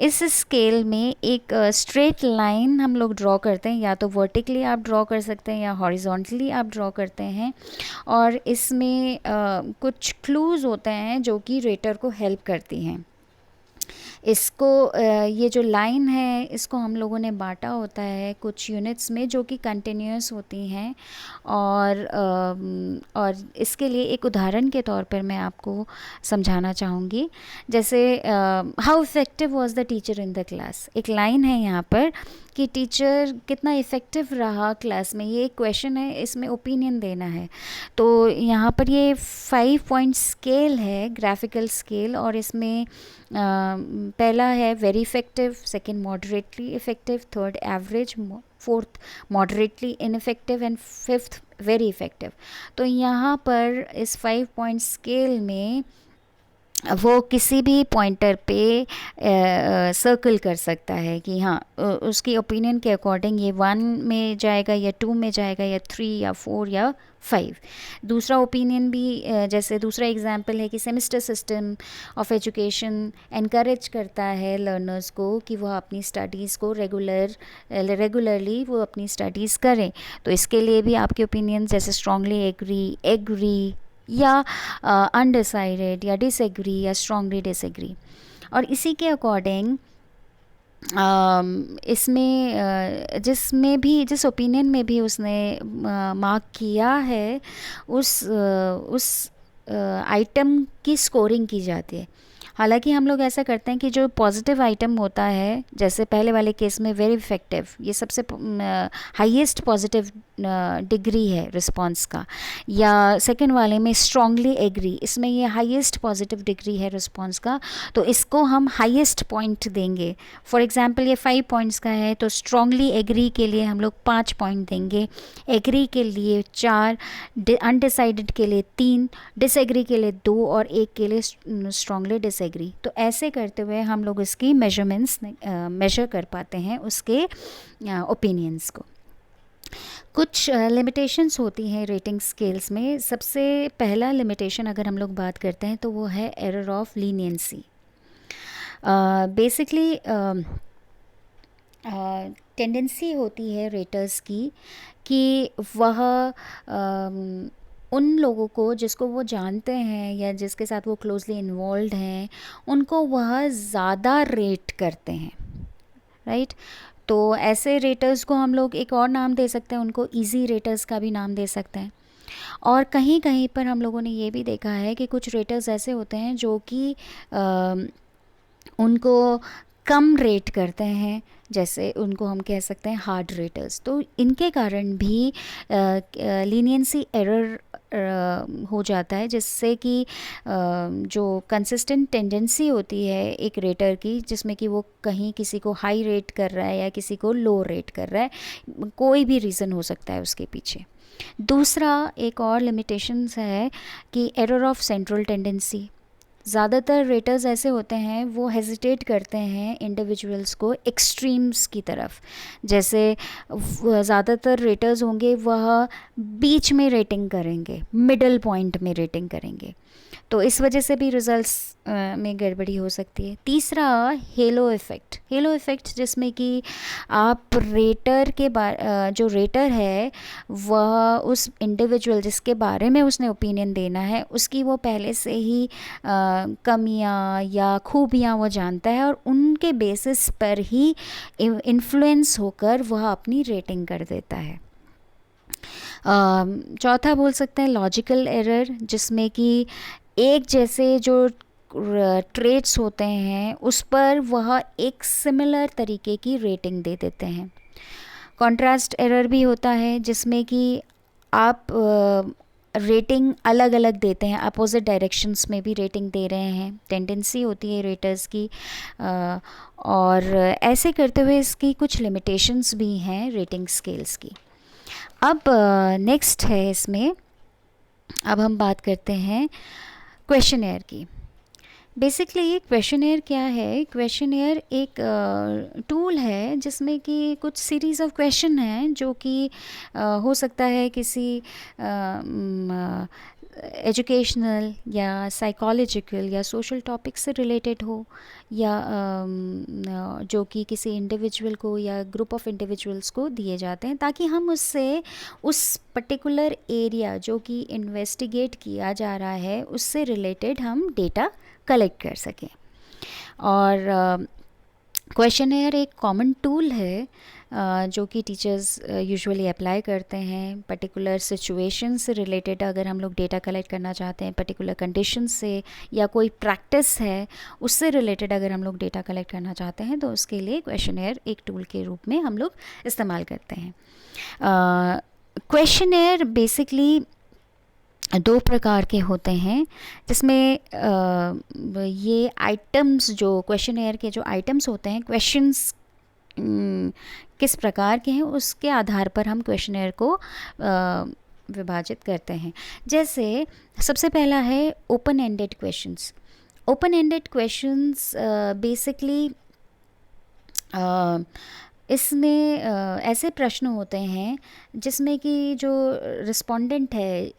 इस स्केल में एक स्ट्रेट लाइन हम लोग ड्रॉ करते हैं, या तो वर्टिकली आप ड्रॉ कर सकते हैं या हॉरिजॉन्टली आप ड्रॉ करते हैं, और इसमें कुछ क्लूज़ होते हैं जो कि रेटर को हेल्प करती हैं। इसको ये जो लाइन है इसको हम लोगों ने बांटा होता है कुछ यूनिट्स में जो कि कंटिन्यूअस होती हैं। और इसके लिए एक उदाहरण के तौर पर मैं आपको समझाना चाहूँगी। जैसे how effective was the teacher in the class, एक लाइन है यहाँ पर कि टीचर कितना इफ़ेक्टिव रहा क्लास में, ये एक क्वेश्चन है, इसमें ओपिनियन देना है। तो यहाँ पर ये 5 पॉइंट स्केल है, ग्राफिकल स्केल, और इसमें पहला है very effective, second moderately effective, third average, fourth moderately ineffective and fifth very effective. तो यहाँ पर इस 5 पॉइंट स्केल में वो किसी भी पॉइंटर पे सर्कल कर सकता है कि हाँ उसकी ओपिनियन के अकॉर्डिंग ये 1 में जाएगा या 2 में जाएगा या 3 या 4 या 5। दूसरा ओपिनियन भी जैसे दूसरा एग्जांपल है कि semester system of education encourage करता है लर्नर्स को कि वह अपनी स्टडीज़ को रेगुलरली वो अपनी स्टडीज़ करें। तो इसके लिए भी आपके ओपिनियन जैसे स्ट्रांगली एग्री या अनडिसाइडेड या डिसएग्री या स्ट्रांगली डिसएग्री। और इसी के अकॉर्डिंग इसमें जिस ओपिनियन में भी उसने मार्क किया है उस आइटम की स्कोरिंग की जाती है। हालांकि हम लोग ऐसा करते हैं कि जो पॉजिटिव आइटम होता है, जैसे पहले वाले केस में वेरी इफ़ेक्टिव, ये सबसे हाईएस्ट पॉजिटिव डिग्री है रिस्पांस का, या सेकंड वाले में स्ट्रांगली एग्री, इसमें ये हाईएस्ट पॉजिटिव डिग्री है रिस्पांस का, तो इसको हम हाईएस्ट पॉइंट देंगे। फॉर एग्जांपल ये 5 पॉइंट्स का है तो स्ट्रांगली एग्री के लिए हम लोग 5 पॉइंट देंगे, एग्री के लिए 4, अनडिसाइडेड के लिए 3, डिसएग्री के लिए 2 और 1 के लिए स्ट्रांगली डिसएग्री। तो ऐसे करते हुए हम लोग इसकी मेजरमेंट्स मेजर कर पाते हैं उसके ओपिनियंस को। कुछ लिमिटेशंस होती हैं रेटिंग स्केल्स में। सबसे पहला लिमिटेशन अगर हम लोग बात करते हैं तो वो है error of leniency. Basically tendency होती है रेटर्स की कि वह उन लोगों को जिसको वो जानते हैं या जिसके साथ वो क्लोजली इन्वॉल्व हैं उनको वह ज़्यादा रेट करते हैं, राइट। तो ऐसे रेटर्स को हम लोग एक और नाम दे सकते हैं, उनको इजी रेटर्स का भी नाम दे सकते हैं। और कहीं कहीं पर हम लोगों ने ये भी देखा है कि कुछ रेटर्स ऐसे होते हैं जो कि उनको कम रेट करते हैं, जैसे उनको हम कह सकते हैं हार्ड रेटर्स। तो इनके कारण भी लीनियंसी एरर हो जाता है, जिससे कि जो कंसिस्टेंट टेंडेंसी होती है एक रेटर की, जिसमें कि वो कहीं किसी को हाई रेट कर रहा है या किसी को लो रेट कर रहा है, कोई भी रीज़न हो सकता है उसके पीछे। दूसरा एक और लिमिटेशंस है कि एरर ऑफ सेंट्रल टेंडेंसी। ज़्यादातर रेटर्स ऐसे होते हैं वो हेजिटेट करते हैं इंडिविजुअल्स को एक्सट्रीम्स की तरफ। जैसे ज़्यादातर रेटर्स होंगे वह बीच में रेटिंग करेंगे, मिडल पॉइंट में रेटिंग करेंगे, तो इस वजह से भी रिज़ल्ट्स में गड़बड़ी हो सकती है। तीसरा हेलो इफ़ेक्ट। हेलो इफ़ेक्ट जिसमें कि आप रेटर के जो रेटर है वह उस इंडिविजुअल जिसके बारे में उसने ओपिनियन देना है उसकी वो पहले से ही कमियां या खूबियां वो जानता है और उनके बेसिस पर ही इन्फ्लुएंस होकर वह अपनी रेटिंग कर देता है। चौथा बोल सकते हैं लॉजिकल एरर, जिसमें कि एक जैसे जो ट्रेट्स होते हैं उस पर वह एक सिमिलर तरीके की रेटिंग दे देते हैं। कॉन्ट्रास्ट एरर भी होता है जिसमें कि आप रेटिंग अलग अलग देते हैं, अपोजिट डायरेक्शंस में भी रेटिंग दे रहे हैं, टेंडेंसी होती है रेटर्स की। और ऐसे करते हुए इसकी कुछ लिमिटेशंस भी हैं रेटिंग स्केल्स की। अब नेक्स्ट है इसमें, अब हम बात करते हैं क्वेश्चनेयर की। बेसिकली क्वेश्चनेयर क्या है? क्वेश्चनेयर एक टूल है जिसमें कि कुछ सीरीज़ ऑफ क्वेश्चन हैं जो कि हो सकता है किसी एजुकेशनल या साइकोलॉजिकल या सोशल टॉपिक से रिलेटेड हो, या जो कि किसी इंडिविजुअल को या ग्रुप ऑफ इंडिविजुअल्स को दिए जाते हैं, ताकि हम उससे उस पर्टिकुलर एरिया जो कि इन्वेस्टिगेट किया जा रहा है उससे रिलेटेड हम डेटा कलेक्ट कर सकें। और क्वेश्चनेयर एक कॉमन टूल है जो कि टीचर्स यूजुअली अप्लाई करते हैं पर्टिकुलर सिचुएशन से रिलेटेड। अगर हम लोग डेटा कलेक्ट करना चाहते हैं पर्टिकुलर कंडीशन से, या कोई प्रैक्टिस है उससे रिलेटेड अगर हम लोग डेटा कलेक्ट करना चाहते हैं, तो उसके लिए क्वेश्चनेयर एक टूल के रूप में हम लोग इस्तेमाल करते हैं। क्वेश्चनेयर बेसिकली दो प्रकार के होते हैं, जिसमें ये आइटम्स, जो क्वेश्चनेयर के जो आइटम्स होते हैं, क्वेश्चंस किस प्रकार के हैं उसके आधार पर हम क्वेश्चनेयर को विभाजित करते हैं। जैसे सबसे पहला है open ended questions. Open ended questions basically इसमें ऐसे प्रश्न होते हैं जिसमें कि जो रिस्पोंडेंट है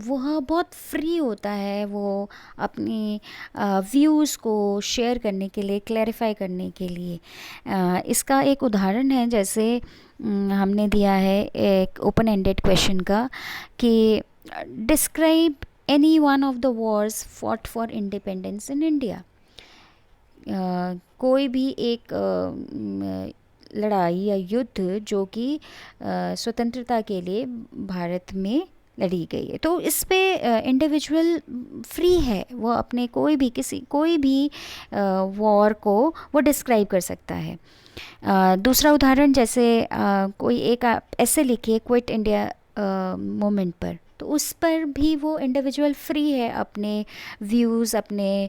वह बहुत फ्री होता है, वो अपनी व्यूज़ को शेयर करने के लिए, क्लैरिफाई करने के लिए। इसका एक उदाहरण है, जैसे हमने दिया है एक ओपन एंडेड क्वेश्चन का कि describe any one of the Wars fought for independence in India. कोई भी एक लड़ाई या युद्ध जो कि स्वतंत्रता के लिए भारत में लड़ी गई है, तो इस पे इंडिविजुअल फ्री है, वो अपने कोई भी वॉर को वो डिस्क्राइब कर सकता है। दूसरा उदाहरण, जैसे कोई एक ऐसे लिखिए क्विट इंडिया मूवमेंट पर, तो उस पर भी वो इंडिविजुअल फ्री है अपने व्यूज़, अपने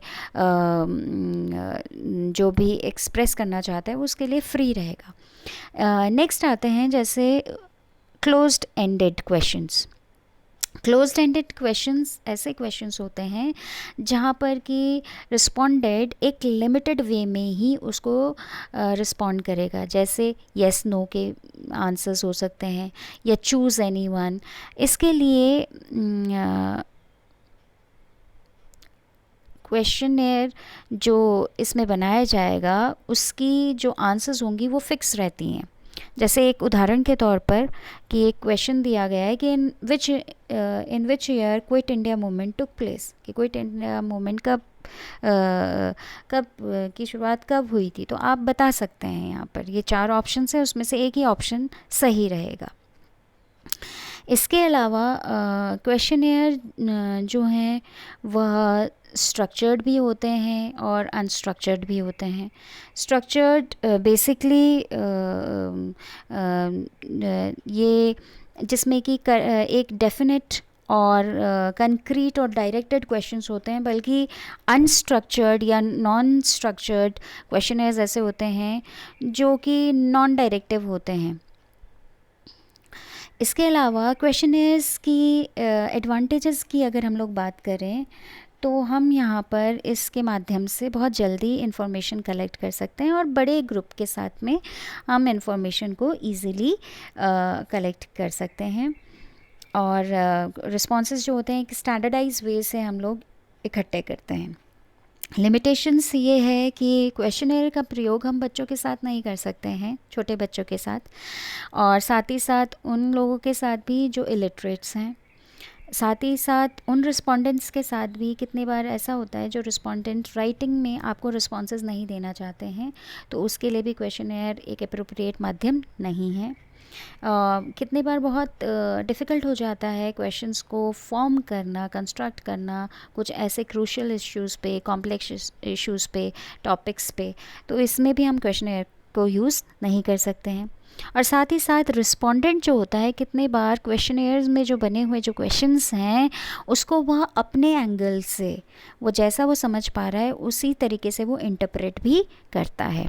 जो भी एक्सप्रेस करना चाहता है उसके लिए फ्री रहेगा। नेक्स्ट आते हैं जैसे closed ended questions. Closed ended questions ऐसे क्वेश्चंस होते हैं जहाँ पर कि रिस्पोंडेड एक लिमिटेड वे में ही उसको रिस्पॉन्ड करेगा। जैसे येस नो के आंसर्स हो सकते हैं, या चूज़ एनी वन। इसके लिए क्वेश्चनेयर जो इसमें बनाया जाएगा उसकी जो आंसर्स होंगी वो फिक्स रहती हैं। जैसे एक उदाहरण के तौर पर कि एक क्वेश्चन दिया गया है कि in which year quit India movement took place, कि क्विट इंडिया मूवमेंट कब की शुरुआत कब हुई थी, तो आप बता सकते हैं। यहाँ पर ये 4 ऑप्शन है, उसमें से एक ही ऑप्शन सही रहेगा। इसके अलावा क्वेश्चनेयर जो हैं वह स्ट्रक्चर्ड भी होते हैं और अनस्ट्रक्चर्ड भी होते हैं। स्ट्रक्चर्ड बेसिकली ये जिसमें कि एक डेफिनेट और कंक्रीट और डायरेक्टेड क्वेश्चंस होते हैं, बल्कि अनस्ट्रक्चर्ड या नॉन स्ट्रक्चर्ड क्वेश्चनेयर्स ऐसे होते हैं जो कि नॉन डायरेक्टिव होते हैं। इसके अलावा क्वेश्चनेयर्स की एडवांटेजेस की अगर हम लोग बात करें, तो हम यहाँ पर इसके माध्यम से बहुत जल्दी इन्फॉर्मेशन कलेक्ट कर सकते हैं और बड़े ग्रुप के साथ में हम इन्फॉर्मेशन को ईज़िली कलेक्ट कर सकते हैं। और रिस्पॉन्सेस जो होते हैं एक स्टैंडर्डाइज वे से हम लोग इकट्ठे करते हैं। लिमिटेशंस ये है कि क्वेश्चनेयर का प्रयोग हम बच्चों के साथ नहीं कर सकते हैं, छोटे बच्चों के साथ, और साथ ही साथ उन लोगों के साथ भी जो इलिटरेट्स हैं। साथ ही साथ उन रिस्पोंडेंट्स के साथ भी कितनी बार ऐसा होता है जो रिस्पोंडेंट राइटिंग में आपको रिस्पॉन्सेज नहीं देना चाहते हैं, तो उसके लिए भी क्वेश्चनेयर एक अप्रोप्रिएट माध्यम नहीं है। कितनी बार बहुत डिफ़िकल्ट हो जाता है क्वेश्चंस को फॉर्म करना, कंस्ट्रक्ट करना, कुछ ऐसे क्रूशियल इश्यूज़ पे, कॉम्प्लेक्स इश्यूज़ पे, टॉपिक्स पे, तो इसमें भी हम क्वेश्चनेयर को यूज़ नहीं कर सकते हैं। और साथ ही साथ रिस्पोंडेंट जो होता है, कितने बार क्वेश्चनेयर्स में जो बने हुए जो क्वेश्चंस हैं उसको वह अपने एंगल से, वो जैसा वो समझ पा रहा है उसी तरीके से वो इंटरप्रेट भी करता है।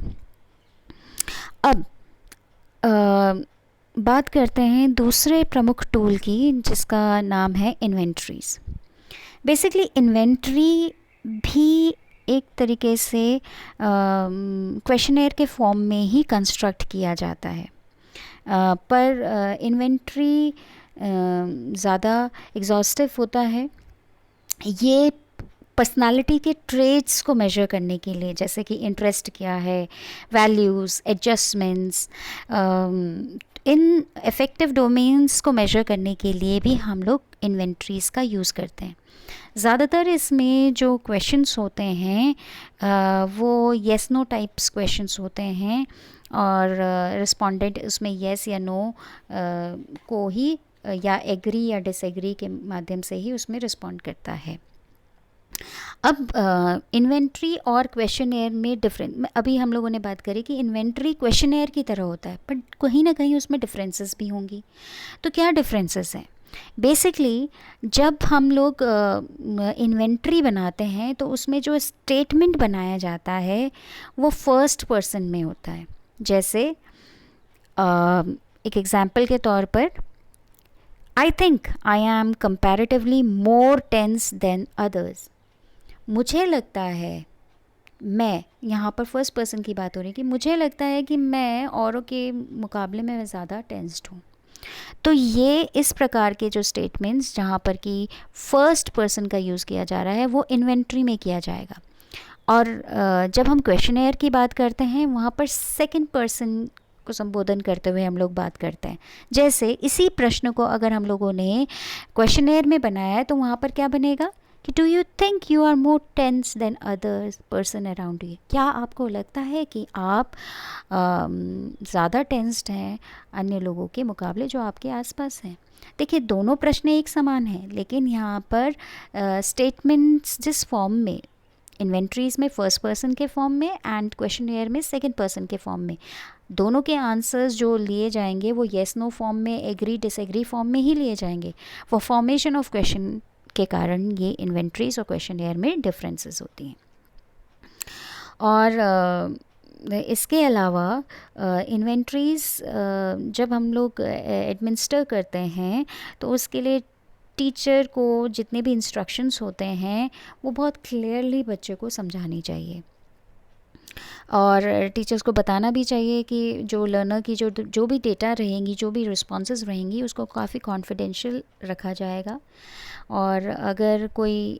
अब बात करते हैं दूसरे प्रमुख टूल की, जिसका नाम है इन्वेंटरीज़। बेसिकली इन्वेंटरी भी एक तरीके से क्वेश्चनेयर के फॉर्म में ही कंस्ट्रक्ट किया जाता है, पर इन्वेंटरी ज़्यादा एग्जॉस्टिव होता है। ये पर्सनालिटी के ट्रेट्स को मेजर करने के लिए, जैसे कि इंटरेस्ट क्या है, वैल्यूज़, एडजस्टमेंट्स, इन इफ़ेक्टिव डोमेन्स को मेजर करने के लिए भी हम लोग इन्वेंट्रीज़ का यूज़ करते हैं। ज़्यादातर इसमें जो क्वेश्चंस होते हैं वो येस नो टाइप्स क्वेश्चंस होते हैं, और रिस्पोंडेंट उसमें येस या नो को ही या एग्री या डिसएग्री के माध्यम से ही उसमें रिस्पॉन्ड करता है। अब इन्वेंट्री और क्वेश्चनेयर में डिफरेंट, अभी हम लोगों ने बात करी कि इन्वेंट्री क्वेश्चनेयर की तरह होता है, बट कहीं ना कहीं उसमें डिफरेंसेस भी होंगी। तो क्या डिफरेंसेस हैं? बेसिकली जब हम लोग इन्वेंट्री बनाते हैं तो उसमें जो स्टेटमेंट बनाया जाता है वो फर्स्ट पर्सन में होता है। जैसे एक एग्जांपल के तौर पर, I think I am comparatively more tense than others. मुझे लगता है, मैं, यहाँ पर फर्स्ट पर्सन की बात हो रही है कि मुझे लगता है कि मैं औरों के मुकाबले में ज़्यादा टेंस्ड हूँ। तो ये इस प्रकार के जो स्टेटमेंट्स जहाँ पर कि फर्स्ट पर्सन का यूज़ किया जा रहा है वो इन्वेंट्री में किया जाएगा। और जब हम क्वेश्चनेयर की बात करते हैं वहाँ पर सेकंड पर्सन को संबोधन करते हुए हम लोग बात करते हैं। जैसे इसी प्रश्न को अगर हम लोगों ने क्वेश्चनेयर में बनाया है तो वहाँ पर क्या बनेगा कि do you think you are more tense than others person around you. क्या आपको लगता है कि आप ज़्यादा टेंस्ड हैं अन्य लोगों के मुकाबले जो आपके आसपास हैं। देखिए दोनों प्रश्न एक समान हैं, लेकिन यहाँ पर स्टेटमेंट्स जिस फॉर्म में, इन्वेंट्रीज में फर्स्ट पर्सन के फॉर्म में एंड क्वेश्चनेयर में सेकंड पर्सन के फॉर्म में, दोनों के आंसर्स जो लिए जाएंगे वो येस नो फॉर्म में, एग्री डिसएग्री फॉर्म में ही लिए जाएंगे। वो फॉर्मेशन ऑफ क्वेश्चन के कारण ये इन्वेंट्रीज और क्वेश्चनेयर में डिफरेंसेस होती हैं। और इसके अलावा इन्वेंट्रीज जब हम लोग एडमिनिस्टर करते हैं तो उसके लिए टीचर को जितने भी इंस्ट्रक्शंस होते हैं वो बहुत क्लियरली बच्चे को समझानी चाहिए, और टीचर्स को बताना भी चाहिए कि जो लर्नर की जो भी डेटा रहेंगी, जो भी रिस्पॉन्सेज रहेंगी, उसको काफ़ी कॉन्फिडेंशियल रखा जाएगा। और अगर कोई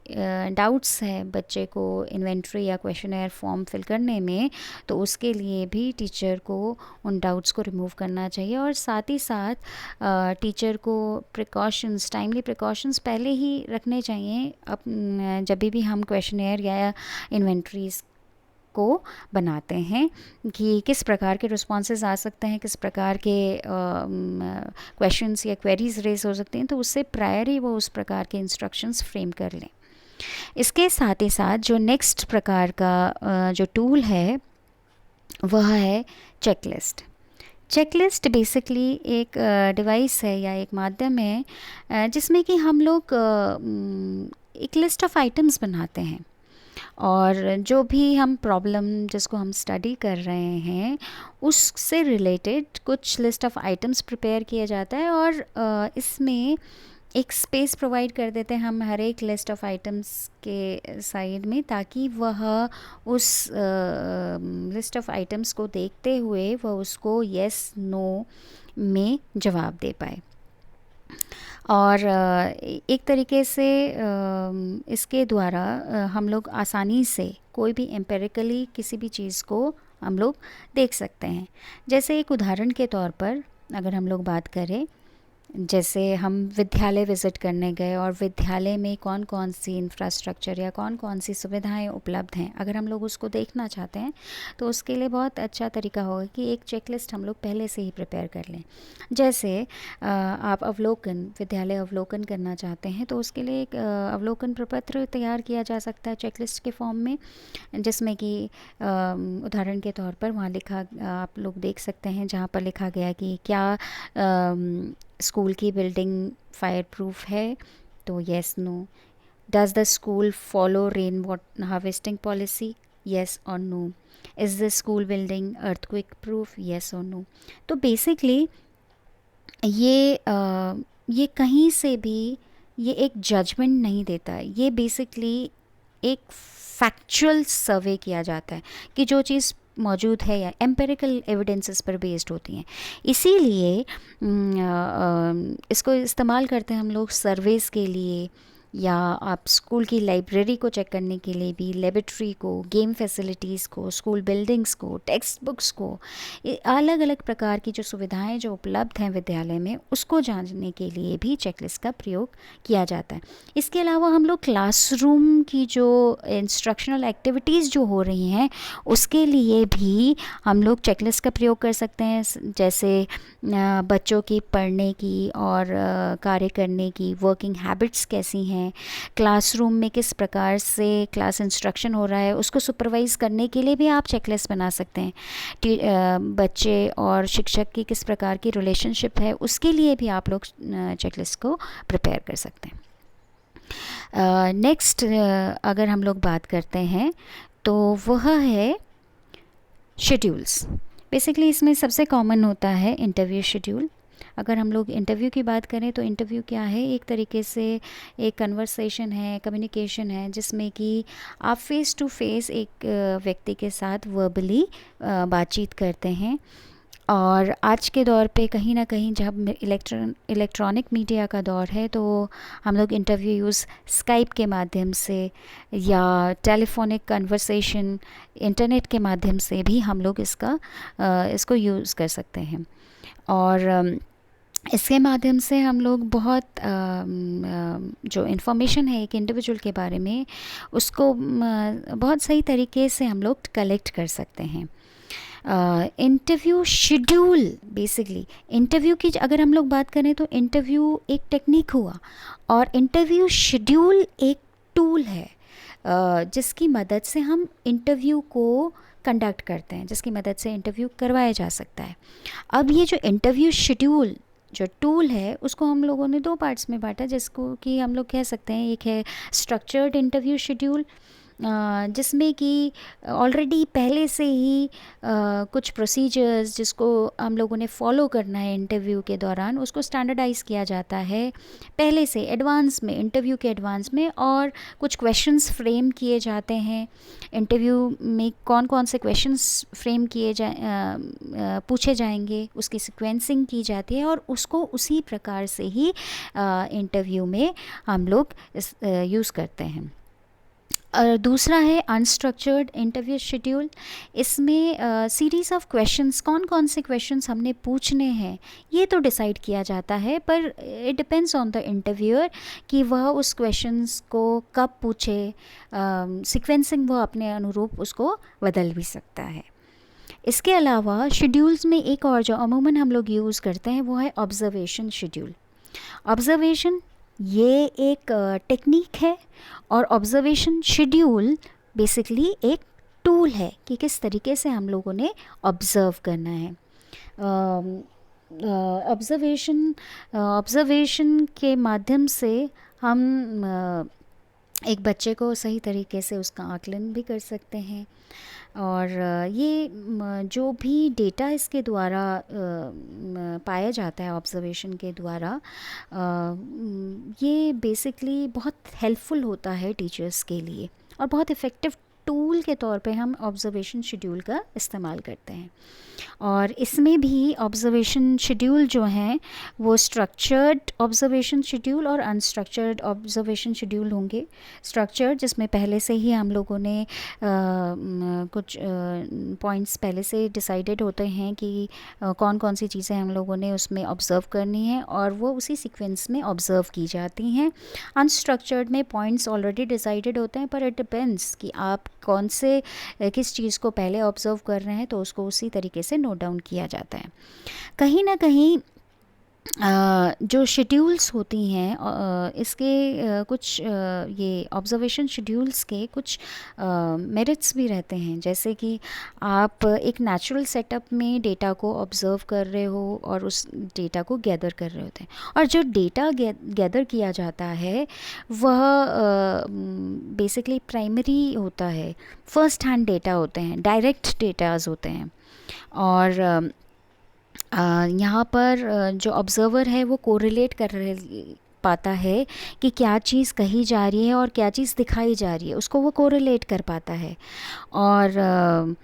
डाउट्स है बच्चे को इन्वेंट्री या क्वेश्चनेयर फॉर्म फिल करने में, तो उसके लिए भी टीचर को उन डाउट्स को रिमूव करना चाहिए। और साथ ही साथ टीचर को प्रिकॉशंस, टाइमली प्रिकॉशंस पहले ही रखने चाहिए अब जब भी हम क्वेश्चनेयर या इन्वेंट्रीज़ को बनाते हैं कि किस प्रकार के रिस्पॉन्सेज आ सकते हैं, किस प्रकार के क्वेश्चंस या क्वेरीज रेज हो सकते हैं। तो उससे प्रायर ही वो उस प्रकार के इंस्ट्रक्शंस फ्रेम कर लें। इसके साथ ही साथ जो नेक्स्ट प्रकार का जो टूल है वह है चेकलिस्ट। चेकलिस्ट बेसिकली एक डिवाइस है या एक माध्यम है जिसमें कि हम लोग एक लिस्ट ऑफ आइटम्स बनाते हैं, और जो भी हम प्रॉब्लम जिसको हम स्टडी कर रहे हैं उससे रिलेटेड कुछ लिस्ट ऑफ आइटम्स प्रिपेयर किया जाता है, और इसमें एक स्पेस प्रोवाइड कर देते हैं हम हर एक लिस्ट ऑफ आइटम्स के साइड में, ताकि वह उस लिस्ट ऑफ आइटम्स को देखते हुए वह उसको येस नो में जवाब दे पाए। और एक तरीके से इसके द्वारा हम लोग आसानी से कोई भी एम्पेरिकली किसी भी चीज़ को हम लोग देख सकते हैं। जैसे एक उदाहरण के तौर पर अगर हम लोग बात करें, जैसे हम विद्यालय विज़िट करने गए और विद्यालय में कौन कौन सी इंफ्रास्ट्रक्चर या कौन कौन सी सुविधाएं उपलब्ध हैं, अगर हम लोग उसको देखना चाहते हैं तो उसके लिए बहुत अच्छा तरीका होगा कि एक चेकलिस्ट हम लोग पहले से ही प्रिपेयर कर लें। जैसे आप विद्यालय अवलोकन करना चाहते हैं तो उसके लिए एक अवलोकन प्रपत्र तैयार किया जा सकता है चेकलिस्ट के फॉर्म में, जिसमें कि उदाहरण के तौर पर वहाँ लिखा, आप लोग देख सकते हैं जहाँ पर लिखा गया कि क्या स्कूल की बिल्डिंग फायर प्रूफ है, तो yes no. Does the school follow rain water harvesting policy, yes और no. Is the school building earthquake proof, yes और नो। तो बेसिकली ये कहीं से भी ये एक जजमेंट नहीं देता है, ये बेसिकली एक फैक्चुअल सर्वे किया जाता है कि जो चीज़ मौजूद है या एम्पेरिकल एविडेंसेस पर बेस्ड होती हैं। इसीलिए इसको इस्तेमाल करते हैं हम लोग सर्वेस के लिए, या आप स्कूल की लाइब्रेरी को चेक करने के लिए भी, लेबोरेटरी को, गेम फैसिलिटीज़ को, स्कूल बिल्डिंग्स को, टेक्स्ट बुक्स को, अलग अलग प्रकार की जो सुविधाएं जो उपलब्ध हैं विद्यालय में, उसको जानने के लिए भी चेकलिस्ट का प्रयोग किया जाता है। इसके अलावा हम लोग क्लासरूम की जो इंस्ट्रक्शनल एक्टिविटीज़ जो हो रही हैं उसके लिए भी हम लोग चेकलिस्ट का प्रयोग कर सकते हैं। जैसे बच्चों की पढ़ने की और कार्य करने की वर्किंग हैबिट्स कैसी हैं, क्लासरूम में किस प्रकार से क्लास इंस्ट्रक्शन हो रहा है, उसको सुपरवाइज़ करने के लिए भी आप चेकलिस्ट बना सकते हैं। बच्चे और शिक्षक की किस प्रकार की रिलेशनशिप है, उसके लिए भी आप लोग चेकलिस्ट को प्रिपेयर कर सकते हैं। नेक्स्ट अगर हम लोग बात करते हैं तो वह है शेड्यूल्स। बेसिकली इसमें सबसे कॉमन होता है इंटरव्यू शेड्यूल। अगर हम लोग इंटरव्यू की बात करें तो इंटरव्यू क्या है, एक तरीके से एक कन्वर्सेशन है, कम्युनिकेशन है, जिसमें कि आप फ़ेस टू फेस एक व्यक्ति के साथ वर्बली बातचीत करते हैं। और आज के दौर पे कहीं ना कहीं जब इलेक्ट्रॉनिक मीडिया का दौर है तो हम लोग इंटरव्यू यूज़ स्काइप के माध्यम से या टेलीफोनिक कन्वर्सेशन इंटरनेट के माध्यम से भी हम लोग इसको यूज़ कर सकते हैं। और इसके माध्यम से हम लोग बहुत जो इन्फॉर्मेशन है एक इंडिविजुअल के बारे में उसको बहुत सही तरीके से हम लोग कलेक्ट कर सकते हैं। इंटरव्यू शेड्यूल, बेसिकली इंटरव्यू की अगर हम लोग बात करें तो इंटरव्यू एक टेक्निक हुआ और इंटरव्यू शेड्यूल एक टूल है जिसकी मदद से हम इंटरव्यू को कंडक्ट करते हैं, जिसकी मदद से इंटरव्यू करवाया जा सकता है। अब ये जो इंटरव्यू शेड्यूल जो टूल है उसको हम लोगों ने दो पार्ट्स में बांटा, जिसको कि हम लोग कह सकते हैं एक है स्ट्रक्चर्ड इंटरव्यू शेड्यूल, जिसमें कि ऑलरेडी पहले से ही कुछ प्रोसीजर्स जिसको हम लोगों ने फॉलो करना है इंटरव्यू के दौरान उसको स्टैंडर्डाइज़ किया जाता है पहले से एडवांस में, इंटरव्यू के एडवांस में, और कुछ क्वेश्चंस फ्रेम किए जाते हैं। इंटरव्यू में कौन कौन से क्वेश्चंस फ्रेम पूछे जाएंगे उसकी सीक्वेंसिंग की जाती है और उसको उसी प्रकार से ही इंटरव्यू में हम लोग यूज़ करते हैं। और दूसरा है अनस्ट्रक्चर्ड इंटरव्यू शेड्यूल। इसमें सीरीज़ ऑफ क्वेश्चंस, कौन कौन से क्वेश्चंस हमने पूछने हैं ये तो डिसाइड किया जाता है, पर it depends on the interviewer कि वह उस क्वेश्चंस को कब पूछे। सीक्वेंसिंग वो अपने अनुरूप उसको बदल भी सकता है। इसके अलावा शेड्यूल्स में एक और जो अमूमन हम लोग यूज़ करते हैं वो है ऑब्जर्वेशन शेड्यूल। ऑब्जर्वेशन ये एक टेक्निक है और ऑब्जर्वेशन शेड्यूल बेसिकली एक टूल है कि किस तरीके से हम लोगों ने ऑब्ज़र्व करना है। ऑब्ज़र्वेशन के माध्यम से हम एक बच्चे को सही तरीके से उसका आकलन भी कर सकते हैं। और ये जो भी डेटा इसके द्वारा पाया जाता है ऑब्जर्वेशन के द्वारा, ये बेसिकली बहुत हेल्पफुल होता है टीचर्स के लिए और बहुत इफ़ेक्टिव टूल के तौर पे हम ऑब्जर्वेशन शेड्यूल का इस्तेमाल करते हैं। और इसमें भी ऑब्जर्वेशन शेड्यूल जो हैं वो स्ट्रक्चर्ड ऑब्जर्वेशन शेड्यूल और अनस्ट्रक्चर्ड ऑब्जर्वेशन शेड्यूल होंगे। स्ट्रक्चर्ड जिसमें पहले से ही हम लोगों ने कुछ पॉइंट्स पहले से डिसाइडेड होते हैं कि कौन कौन सी चीज़ें हम लोगों ने उसमें ऑब्ज़र्व करनी है और वो उसी सीक्वेंस में ऑब्ज़र्व की जाती हैं। अनस्ट्रक्चर्ड में पॉइंट्स ऑलरेडी डिसाइडेड होते हैं, पर इट डिपेंड्स कि आप किस चीज़ को पहले ऑब्ज़र्व कर रहे हैं तो उसको उसी तरीके से नोट डाउन किया जाता है। कहीं ना कहीं जो शेड्यूल्स होती हैं इसके कुछ ये ऑब्जर्वेशन शेड्यूल्स के कुछ मेरिट्स भी रहते हैं, जैसे कि आप एक नेचुरल सेटअप में डेटा को ऑब्ज़र्व कर रहे हो और उस डेटा को गैदर कर रहे होते हैं, और जो डेटा गैदर किया जाता है वह बेसिकली प्राइमरी होता है, फर्स्ट हैंड डेटा होते हैं, डायरेक्ट डेटाज होते हैं। और यहाँ पर जो ऑब्ज़र्वर है वो कोरिलेट कर पाता है कि क्या चीज़ कही जा रही है और क्या चीज़ दिखाई जा रही है, उसको वो कोरिलेट कर पाता है। और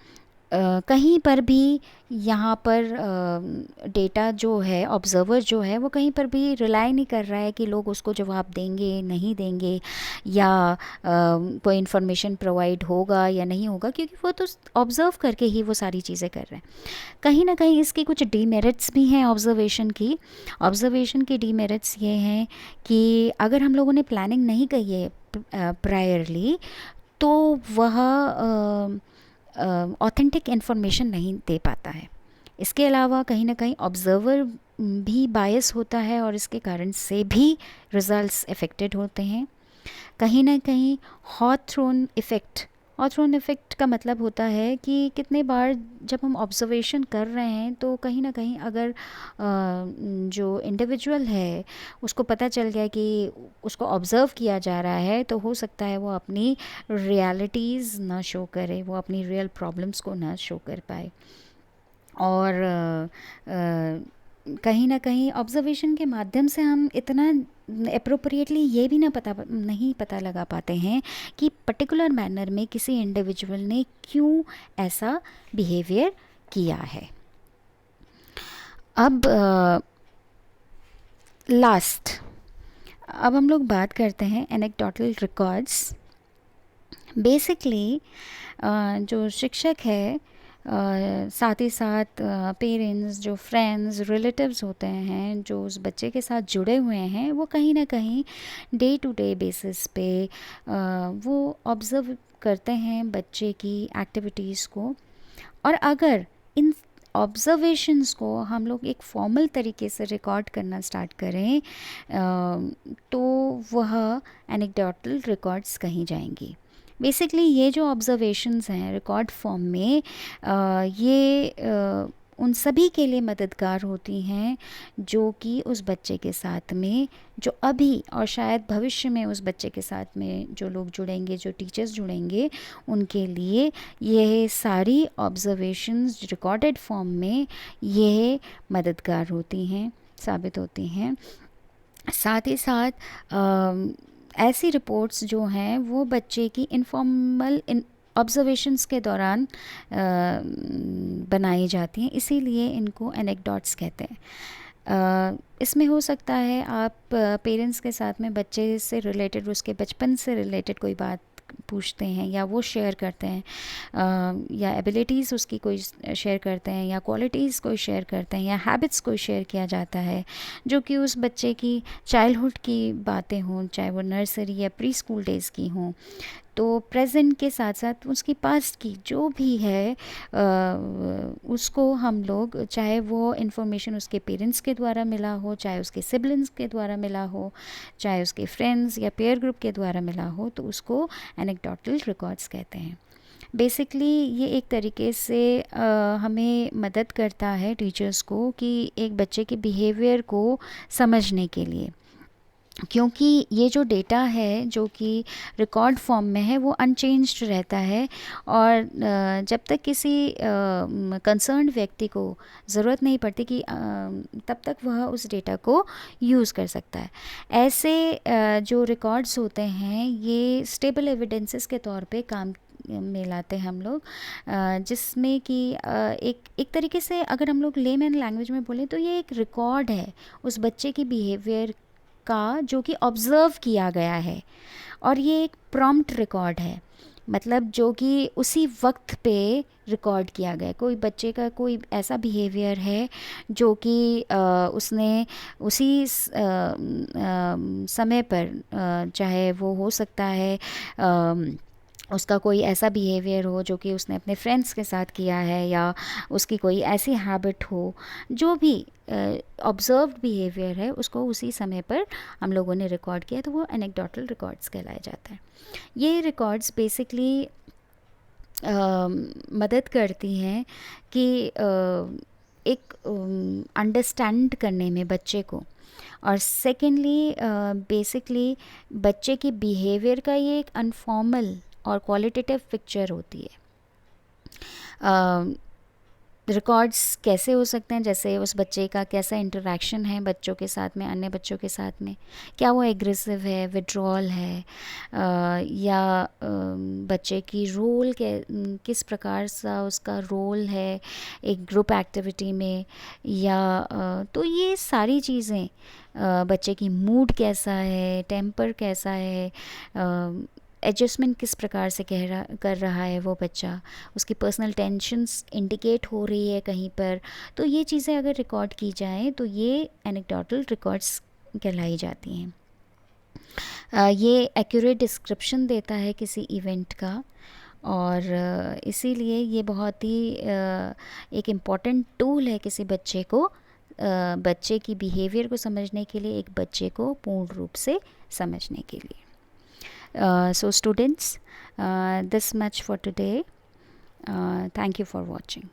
कहीं पर भी यहाँ पर डेटा जो है, ऑब्ज़र्वर जो है, वो कहीं पर भी रिलाई नहीं कर रहा है कि लोग उसको जवाब देंगे नहीं देंगे, या कोई इन्फॉर्मेशन प्रोवाइड होगा या नहीं होगा, क्योंकि वो तो ऑब्ज़र्व करके ही वो सारी चीज़ें कर रहे हैं। कहीं ना कहीं इसकी कुछ डीमेरिट्स भी हैं ऑब्ज़र्वेशन की डीमेरिट्स ये हैं कि अगर हम लोगों ने प्लानिंग नहीं की है प्रायरली, तो वह ऑथेंटिक इन्फॉर्मेशन नहीं दे पाता है। इसके अलावा कहीं ना कहीं ऑब्ज़र्वर भी बायस होता है और इसके कारण से भी रिज़ल्ट्स अफेक्टेड होते हैं। कहीं ना कहीं हॉथरॉन इफ़ेक्ट का मतलब होता है कि कितने बार जब हम ऑब्ज़र्वेशन कर रहे हैं तो कहीं ना कहीं अगर जो इंडिविजुअल है उसको पता चल गया कि उसको ऑब्ज़र्व किया जा रहा है, तो हो सकता है वो अपनी रियलिटीज़ ना शो करे, वो अपनी रियल प्रॉब्लम्स को ना शो कर पाए। और कहीं ना कहीं ऑब्ज़र्वेशन के माध्यम से हम इतना अप्रोप्रिएटली ये भी नहीं पता लगा पाते हैं कि पर्टिकुलर मैनर में किसी इंडिविजुअल ने क्यों ऐसा बिहेवियर किया है। अब अब हम लोग बात करते हैं एनेक्डोटल रिकॉर्ड्स। बेसिकली जो शिक्षक है, साथ ही साथ पेरेंट्स, जो फ्रेंड्स, रिलेटिव्स होते हैं जो उस बच्चे के साथ जुड़े हुए हैं, वो कहीं ना कहीं डे टू डे बेसिस पे वो ऑब्ज़र्व करते हैं बच्चे की एक्टिविटीज़ को। और अगर इन ऑब्ज़र्वेशंस को हम लोग एक फॉर्मल तरीके से रिकॉर्ड करना स्टार्ट करें तो वह एनेक्डोटल रिकॉर्ड्स कहीं जाएंगी। बेसिकली ये जो ऑब्ज़र्वेशंस हैं रिकॉर्ड फॉर्म में, ये उन सभी के लिए मददगार होती हैं जो कि उस बच्चे के साथ में, जो अभी और शायद भविष्य में उस बच्चे के साथ में जो लोग जुड़ेंगे, जो टीचर्स जुड़ेंगे, उनके लिए यह सारी ऑब्ज़र्वेशंस रिकॉर्डेड फॉर्म में यह मददगार होती हैं, साबित होती हैं। साथ ही साथ ऐसी रिपोर्ट्स जो हैं वो बच्चे की इनफॉर्मल ऑब्ज़र्वेशंस के दौरान बनाई जाती हैं, इसीलिए इनको एनेक्डोट्स कहते हैं। इसमें हो सकता है आप पेरेंट्स के साथ में बच्चे से रिलेटेड, उसके बचपन से रिलेटेड कोई बात पूछते हैं या वो शेयर करते हैं, या एबिलिटीज़ उसकी कोई शेयर करते हैं, या क्वालिटीज़ कोई शेयर करते हैं, या हैबिट्स कोई शेयर किया जाता है जो कि उस बच्चे की चाइल्डहुड की बातें हों, चाहे वो नर्सरी या प्री स्कूल डेज़ की हों। तो प्रेजेंट के साथ साथ उसकी पास्ट की जो भी है उसको हम लोग, चाहे वो इन्फॉर्मेशन उसके पेरेंट्स के द्वारा मिला हो, चाहे उसके सिबलिंग्स के द्वारा मिला हो, चाहे उसके फ्रेंड्स या पेयर ग्रुप के द्वारा मिला हो, तो उसको एनेक्डोटल रिकॉर्ड्स कहते हैं। बेसिकली ये एक तरीके से हमें मदद करता है टीचर्स को कि एक बच्चे के बिहेवियर को समझने के लिए, क्योंकि ये जो डेटा है जो कि रिकॉर्ड फॉर्म में है वो अनचेंज्ड रहता है, और जब तक किसी कंसर्न्ड व्यक्ति को ज़रूरत नहीं पड़ती कि तब तक वह उस डेटा को यूज़ कर सकता है। ऐसे जो रिकॉर्ड्स होते हैं ये स्टेबल एविडेंसेस के तौर पे काम में लाते हैं हम लोग, जिसमें कि एक तरीके से अगर हम लोग लेमैन लैंग्वेज में बोलें तो ये एक रिकॉर्ड है उस बच्चे की बिहेवियर का जो कि ऑब्ज़र्व किया गया है, और ये एक प्रॉम्प्ट रिकॉर्ड है, मतलब जो कि उसी वक्त पे रिकॉर्ड किया गया। कोई बच्चे का कोई ऐसा बिहेवियर है जो कि उसने उसी समय पर, चाहे वो हो सकता है उसका कोई ऐसा बिहेवियर हो जो कि उसने अपने फ्रेंड्स के साथ किया है, या उसकी कोई ऐसी हैबिट हो, जो भी ऑब्ज़र्व्ड बिहेवियर है उसको उसी समय पर हम लोगों ने रिकॉर्ड किया, तो वो एनेक्डोटल रिकॉर्ड्स कहलाए जाते हैं। ये रिकॉर्ड्स बेसिकली मदद करती हैं कि एक अंडरस्टैंड करने में बच्चे को, और सेकेंडली बेसिकली बच्चे की बिहेवियर का ये एक अनफॉर्मल और क्वालिटेटिव पिक्चर होती है। रिकॉर्ड्स कैसे हो सकते हैं, जैसे उस बच्चे का कैसा इंटरेक्शन है बच्चों के साथ में, अन्य बच्चों के साथ में, क्या वो एग्रेसिव है, विड्रॉल है, या बच्चे की रोल के किस प्रकार सा उसका रोल है एक ग्रुप एक्टिविटी में, या तो ये सारी चीज़ें, बच्चे की मूड कैसा है, टेम्पर कैसा है, एडजस्टमेंट किस प्रकार से कर रहा है वो बच्चा, उसकी पर्सनल टेंशन्स इंडिकेट हो रही है कहीं पर, तो ये चीज़ें अगर रिकॉर्ड की जाएँ तो ये एनेक्डोटल रिकॉर्ड्स कहलाई जाती हैं। ये एक्यूरेट डिस्क्रिप्शन देता है किसी इवेंट का, और इसीलिए ये बहुत ही एक इम्पॉर्टेंट टूल है किसी बच्चे को, बच्चे की बिहेवियर को समझने के लिए, एक बच्चे को पूर्ण रूप से समझने के लिए। So students, this much for today. Thank you for watching.